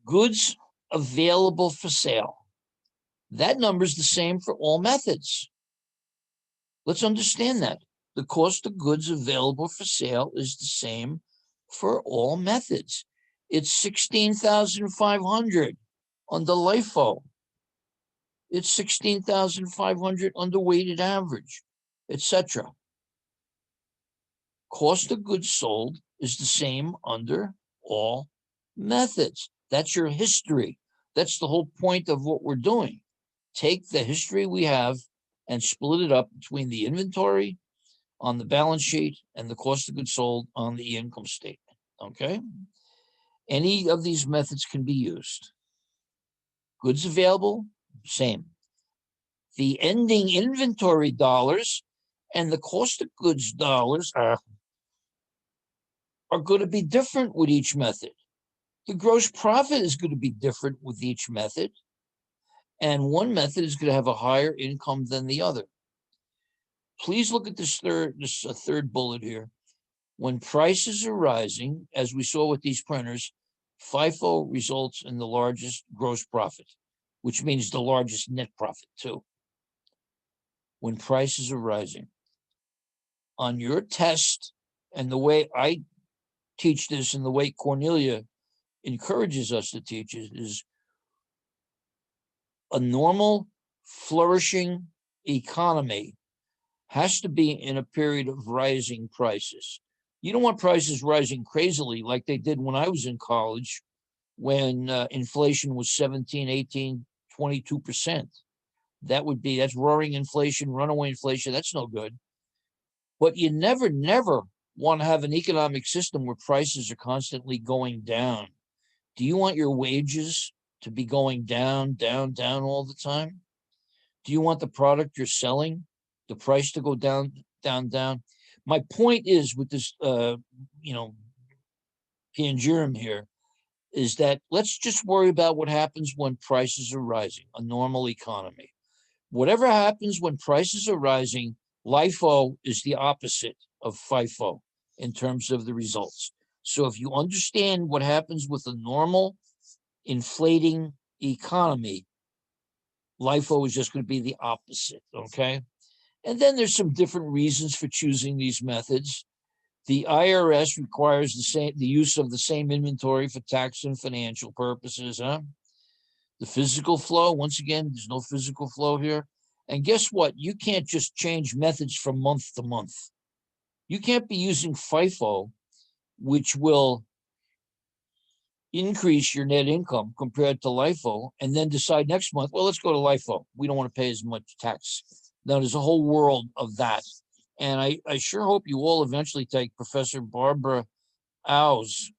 goods available for sale. That number is the same for all methods. Let's understand that. The cost of goods available for sale is the same for all methods. It's 16,500 under LIFO. It's 16,500 under weighted average, etc. Cost of goods sold is the same under all methods. That's your history. That's the whole point of what we're doing. Take the history we have and split it up between the inventory on the balance sheet and the cost of goods sold on the income statement, okay? Any of these methods can be used. Goods available, same. The ending inventory dollars and the cost of goods dollars are going to be different with each method. The gross profit is going to be different with each method. And one method is going to have a higher income than the other. Please look at this third bullet here. When prices are rising, as we saw with these printers, FIFO results in the largest gross profit, which means the largest net profit too. When prices are rising. On your test, and the way I teach this and the way Cornelia encourages us to teach it is a normal, flourishing economy has to be in a period of rising prices. You don't want prices rising crazily like they did when I was in college, when inflation was 17, 18, 22%. That's roaring inflation, runaway inflation. That's no good. But you never want to have an economic system where prices are constantly going down. Do you want your wages to be going down, down, down all the time? Do you want the product you're selling, the price to go down, down, down? My point is with this, panegyrium here, is that let's just worry about what happens when prices are rising, a normal economy. Whatever happens when prices are rising, LIFO is the opposite of FIFO in terms of the results. So if you understand what happens with a normal inflating economy, LIFO is just going to be the opposite, okay? And then there's some different reasons for choosing these methods. The IRS requires the use of the same inventory for tax and financial purposes, huh? The physical flow, once again, there's no physical flow here. And guess what? You can't just change methods from month to month. You can't be using FIFO, which will increase your net income compared to LIFO, and then decide next month, well, let's go to LIFO. We don't want to pay as much tax. Now, there's a whole world of that. And I sure hope you all eventually take Professor Barbara Aue's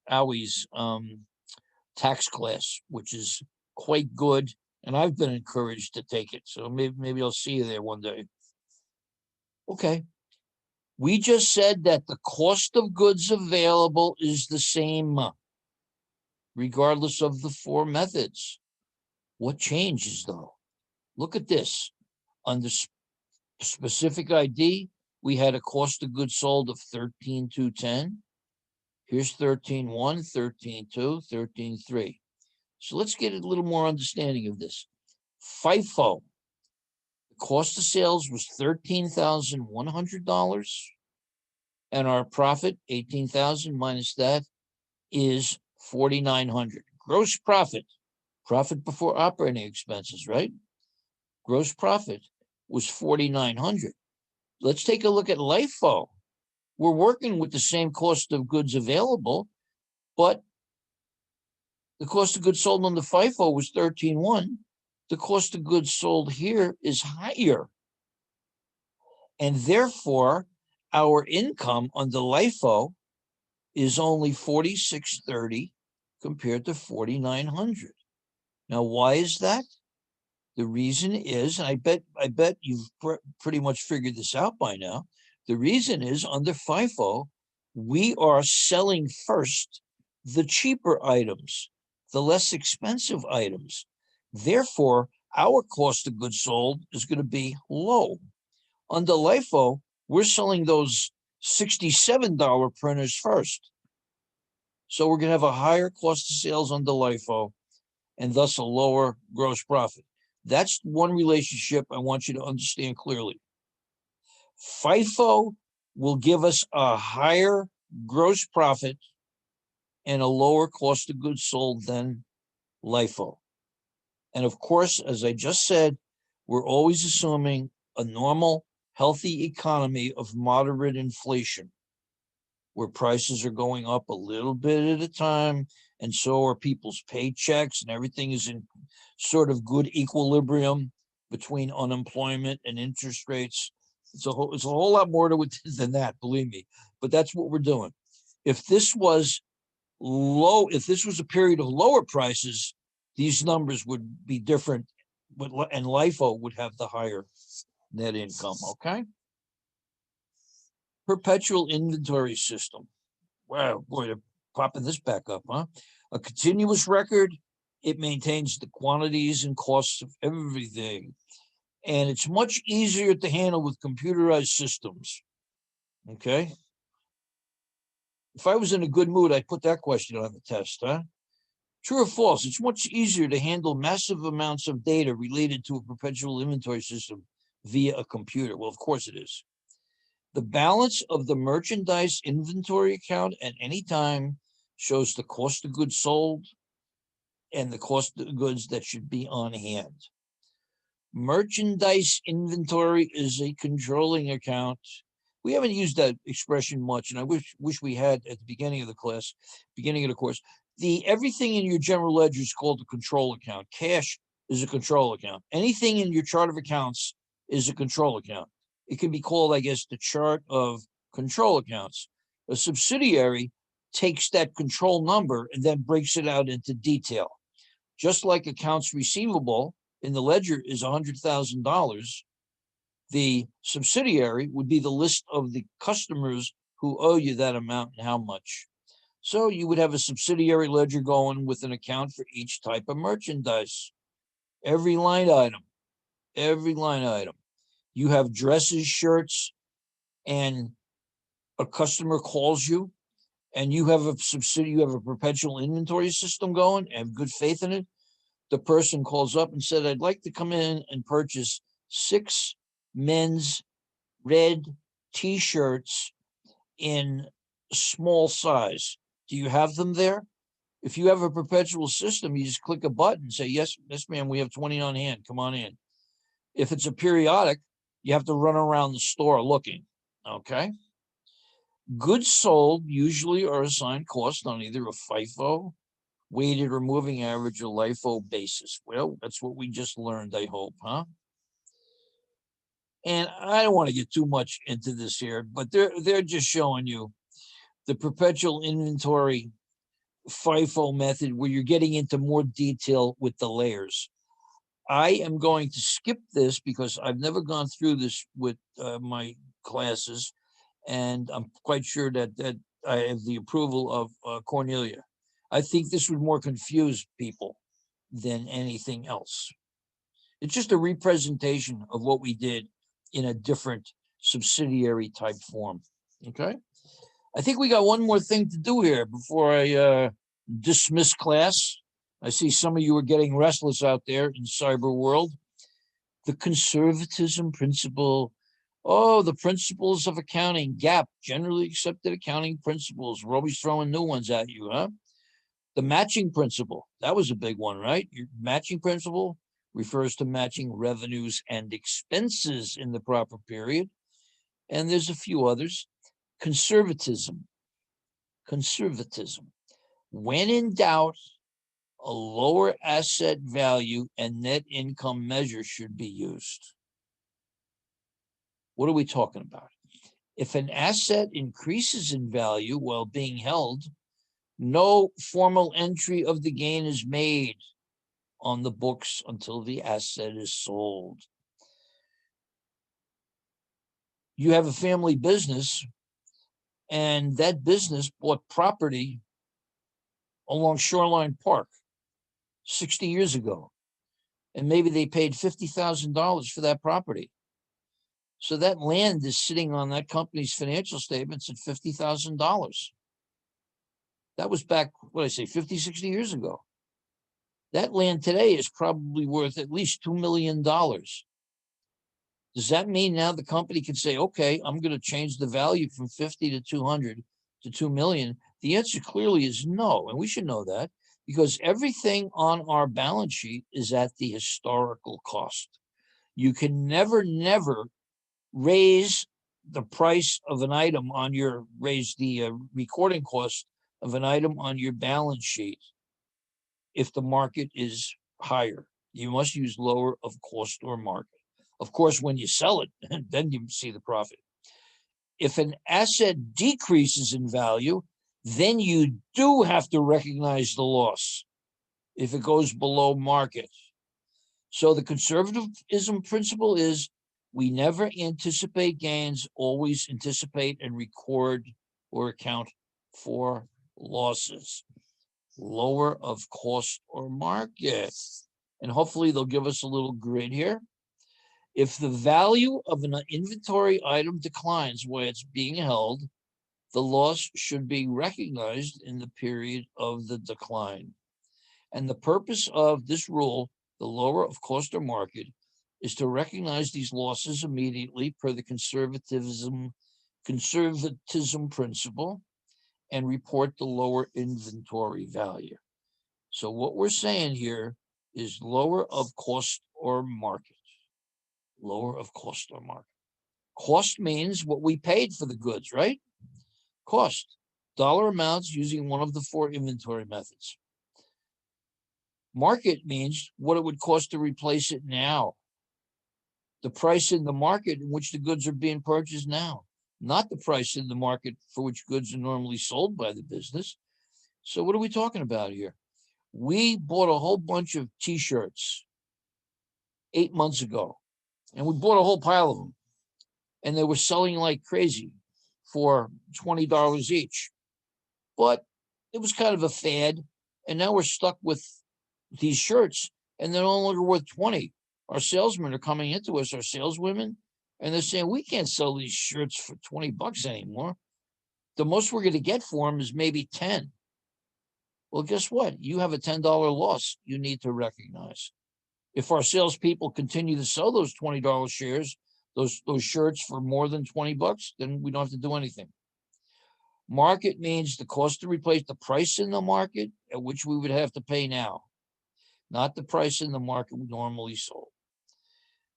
tax class, which is quite good. And I've been encouraged to take it. So maybe I'll see you there one day. Okay. We just said that the cost of goods available is the same, regardless of the four methods. What changes, though? Look at this. Under specific ID, we had a cost of goods sold of 13,210. Here's 13,1, 13,2, 13,3. So let's get a little more understanding of this. FIFO, the cost of sales was $13,100, and our profit, 18,000 minus that, is 4,900. Gross profit, profit before operating expenses, right? Gross profit was 4,900. Let's take a look at LIFO. We're working with the same cost of goods available, but the cost of goods sold on the FIFO was 13,1. The cost of goods sold here is higher. And therefore, our income on the LIFO is only 4,630 compared to 4,900. Now, why is that? The reason is, and I bet you've pretty much figured this out by now. The reason is under FIFO, we are selling first the cheaper items, the less expensive items. Therefore, our cost of goods sold is going to be low. Under LIFO, we're selling those $67 printers first. So we're going to have a higher cost of sales under LIFO and thus a lower gross profit. That's one relationship I want you to understand clearly. FIFO will give us a higher gross profit and a lower cost of goods sold than LIFO. And of course, as I just said, we're always assuming a normal, healthy economy of moderate inflation, where prices are going up a little bit at a time, and so are people's paychecks, and everything is in sort of good equilibrium between unemployment and interest rates. It's a whole lot more to it than that, believe me. But that's what we're doing. If this was a period of lower prices, these numbers would be different, and LIFO would have the higher net income, okay? Perpetual inventory system. Wow, boy, they're popping this back up, huh? A continuous record. It maintains the quantities and costs of everything. And it's much easier to handle with computerized systems, okay? If I was in a good mood, I'd put that question on the test, huh? True or false? It's much easier to handle massive amounts of data related to a perpetual inventory system via a computer. Well, of course it is. The balance of the merchandise inventory account at any time shows the cost of goods sold and the cost of goods that should be on hand. Merchandise inventory is a controlling account. We haven't used that expression much, and I wish we had at the beginning of the course. Everything in your general ledger is called a control account. Cash is a control account. Anything in your chart of accounts is a control account. It can be called, I guess, the chart of control accounts. A subsidiary takes that control number and then breaks it out into detail. Just like accounts receivable in the ledger is $100,000, the subsidiary would be the list of the customers who owe you that amount and how much. So you would have a subsidiary ledger going with an account for each type of merchandise. Every line item. You have dresses, shirts, and a customer calls you, and you have a perpetual inventory system going, and have good faith in it. The person calls up and said, I'd like to come in and purchase 6 men's red t-shirts in small size. Do you have them there? If you have a perpetual system, you just click a button and say, yes, ma'am, we have 20 on hand. Come on in. If it's a periodic, you have to run around the store looking, okay? Goods sold usually are assigned cost on either a FIFO, weighted or moving average, or LIFO basis. Well, that's what we just learned, I hope, huh? And I don't want to get too much into this here, but they're just showing you the perpetual inventory FIFO method where you're getting into more detail with the layers. I am going to skip this because I've never gone through this with my classes, and I'm quite sure that I have the approval of Cornelia. I think this would more confuse people than anything else. It's just a representation of what we did in a different subsidiary type form, okay? I think we got one more thing to do here before I dismiss class. I see some of you are getting restless out there in cyber world. The conservatism principle. Oh, the principles of accounting, GAAP, generally accepted accounting principles. We're always throwing new ones at you, huh? The matching principle, that was a big one, right? Your matching principle refers to matching revenues and expenses in the proper period. And there's a few others. Conservatism. When in doubt, a lower asset value and net income measure should be used. What are we talking about? If an asset increases in value while being held, no formal entry of the gain is made on the books until the asset is sold. You have a family business, and that business bought property along Shoreline Park 60 years ago, and maybe they paid $50,000 for that property. So that land is sitting on that company's financial statements at $50,000. That was back, 50, 60 years ago. That land today is probably worth at least $2 million. Does that mean now the company can say, okay, I'm going to change the value from 50 to 200 to 2 million? The answer clearly is no. And we should know that because everything on our balance sheet is at the historical cost. You can never raise the price of an item on your, raise the recording cost of an item on your balance sheet if the market is higher. You must use lower of cost or market. Of course, when you sell it, then you see the profit. If an asset decreases in value, then you do have to recognize the loss if it goes below market. So the conservatism principle is we never anticipate gains, always anticipate and record or account for losses. Lower of cost or market. And hopefully they'll give us a little grid here. If the value of an inventory item declines while it's being held, the loss should be recognized in the period of the decline. And the purpose of this rule, the lower of cost or market, is to recognize these losses immediately per the conservatism principle and report the lower inventory value. So what we're saying here is lower of cost or market. Lower of cost or market. Cost means what we paid for the goods, right? Cost, dollar amounts using one of the 4 inventory methods. Market means what it would cost to replace it now. The price in the market in which the goods are being purchased now, not the price in the market for which goods are normally sold by the business. So what are we talking about here? We bought a whole bunch of t-shirts 8 months ago, and we bought a whole pile of them, and they were selling like crazy for $20 each. But it was kind of a fad, and now we're stuck with these shirts, and they're no longer worth 20. Our salesmen are coming into us, our saleswomen, and they're saying, we can't sell these shirts for $20 anymore. The most we're going to get for them is maybe 10. Well, guess what? You have a $10 loss you need to recognize. If our salespeople continue to sell those $20 shares, those shirts for more than $20, then we don't have to do anything. Market means the cost to replace the price in the market at which we would have to pay now, not the price in the market we normally sold.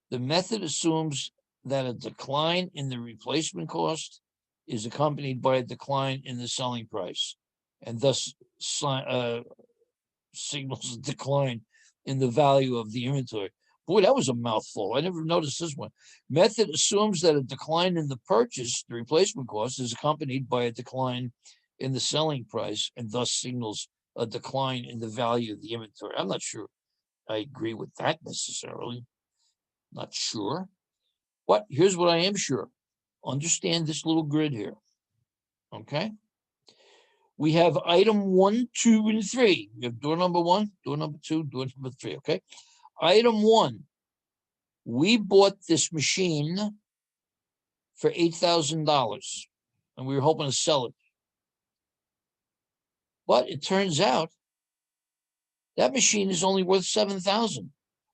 The method assumes that a decline in the replacement cost is accompanied by a decline in the selling price, and thus signals a decline in the value of the inventory. Boy, that was a mouthful. I never noticed this one. Method assumes that a decline in the purchase, the replacement cost, is accompanied by a decline in the selling price, and thus signals a decline in the value of the inventory. I'm not sure I agree with that necessarily. Not sure. But here's what I am sure. Understand this little grid here. Okay? We have item 1, 2, and 3. We have door number 1, door number 2, door number 3. Okay? Item 1. We bought this machine for $8,000, and we were hoping to sell it. But it turns out that machine is only worth $7,000.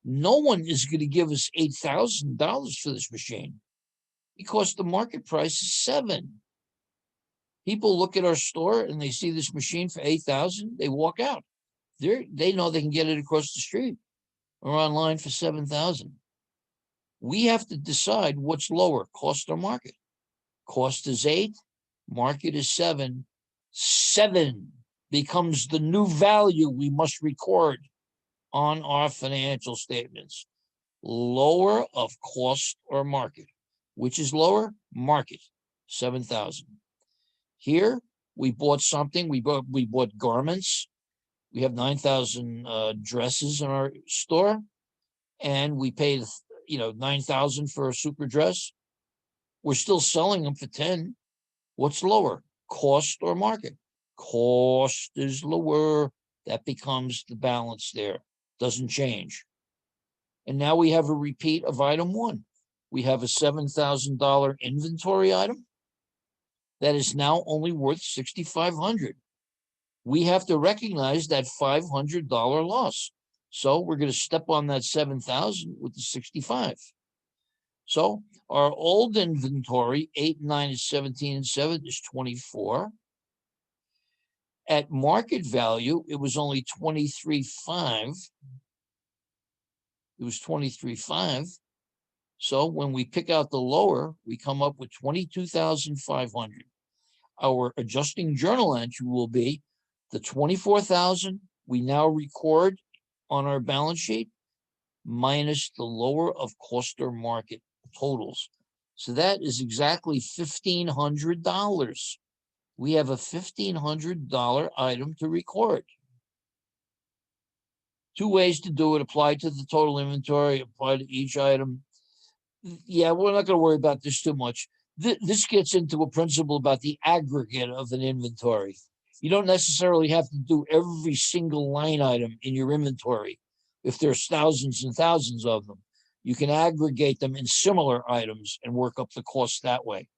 No one is going to give us $8,000 for this machine because the market price is $7,000. People look at our store and they see this machine for $8,000. They walk out. They know they can get it across the street or online for $7,000. We have to decide what's lower, cost or market. Cost is 8, market is 7. 7 becomes the new value we must record on our financial statements. Lower of cost or market. Which is lower? Market, 7,000. Here, we bought something. We bought garments. We have 9,000 dresses in our store, and we paid, 9,000 for a super dress. We're still selling them for 10. What's lower, cost or market? Cost is lower. That becomes the balance there. Doesn't change. And now we have a repeat of item 1. We have a $7,000 inventory item that is now only worth $6,500. We have to recognize that $500 loss. So we're going to step on that 7,000 with the 65. So our old inventory, 8, 9, and 17, and 7 is 24. At market value, it was only 23.5. It was 23.5. So when we pick out the lower, we come up with 22,500. Our adjusting journal entry will be the 24,000 we now record on our balance sheet minus the lower of cost or market totals. So that is exactly $1,500. We have a $1,500 item to record. Two ways to do it: apply to the total inventory, apply to each item. Yeah, we're not going to worry about this too much. This gets into a principle about the aggregate of an inventory. You don't necessarily have to do every single line item in your inventory. If there's thousands and thousands of them, you can aggregate them in similar items and work up the cost that way.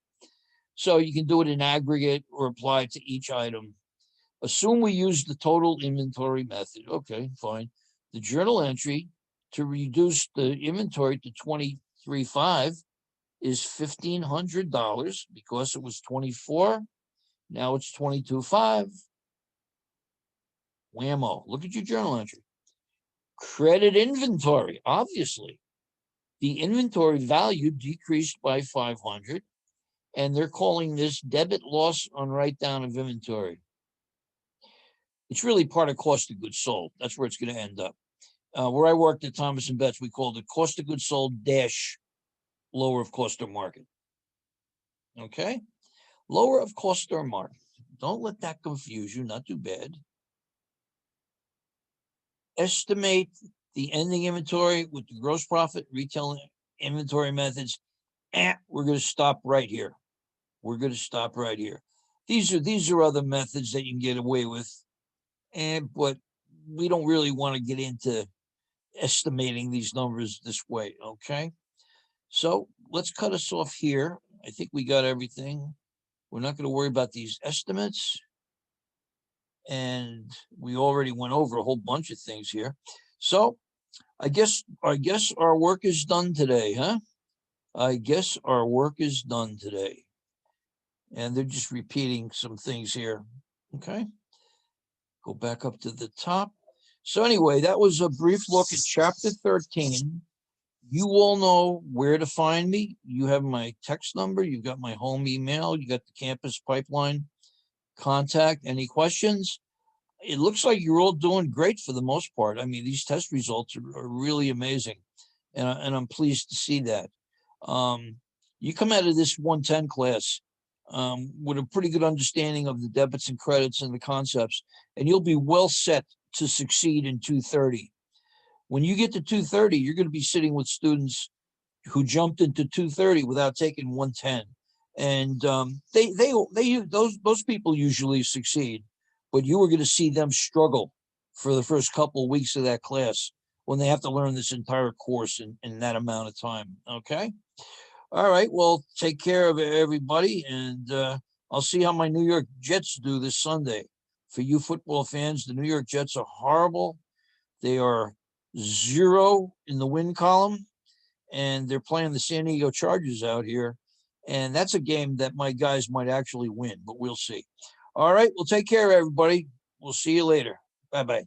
So you can do it in aggregate or apply to each item. Assume we use the total inventory method. Okay, fine. The journal entry to reduce the inventory to 23.5 is $1,500 because it was 24. Now it's 22.5. Whammo. Look at your journal entry. Credit inventory, obviously. The inventory value decreased by 500, and they're calling this debit loss on write-down of inventory. It's really part of cost of goods sold. That's where it's going to end up. Where I worked at Thomas & Betts, we called it cost of goods sold dash lower of cost or market. Okay? Lower of cost or market. Don't let that confuse you. Not too bad. Estimate the ending inventory with the gross profit retail inventory methods. We're going to stop right here. We're going to stop right here. These are other methods that you can get away with, but we don't really want to get into estimating these numbers this way. Okay, so let's cut us off here. I think we got everything. We're not going to worry about these estimates, and we already went over a whole bunch of things here. So I guess our work is done today, huh? I guess our work is done today. And they're just repeating some things here. Okay. Go back up to the top. So anyway, that was a brief look at chapter 13. You all know where to find me. You have my text number. You've got my home email. You got the campus pipeline contact. Any questions? It looks like you're all doing great for the most part. I mean, these test results are really amazing. And I'm pleased to see that. You come out of this 110 class with a pretty good understanding of the debits and credits and the concepts, and you'll be well set to succeed in 230. When you get to 230, you're going to be sitting with students who jumped into 230 without taking 110, and those people usually succeed, but you are going to see them struggle for the first couple of weeks of that class when they have to learn this entire course in that amount of time. Okay. All right. Well, take care of everybody, and I'll see how my New York Jets do this Sunday. For you football fans, the New York Jets are horrible. They are 0 in the win column, and they're playing the San Diego Chargers out here. And that's a game that my guys might actually win, but we'll see. All right. Well, take care, everybody. We'll see you later. Bye-bye.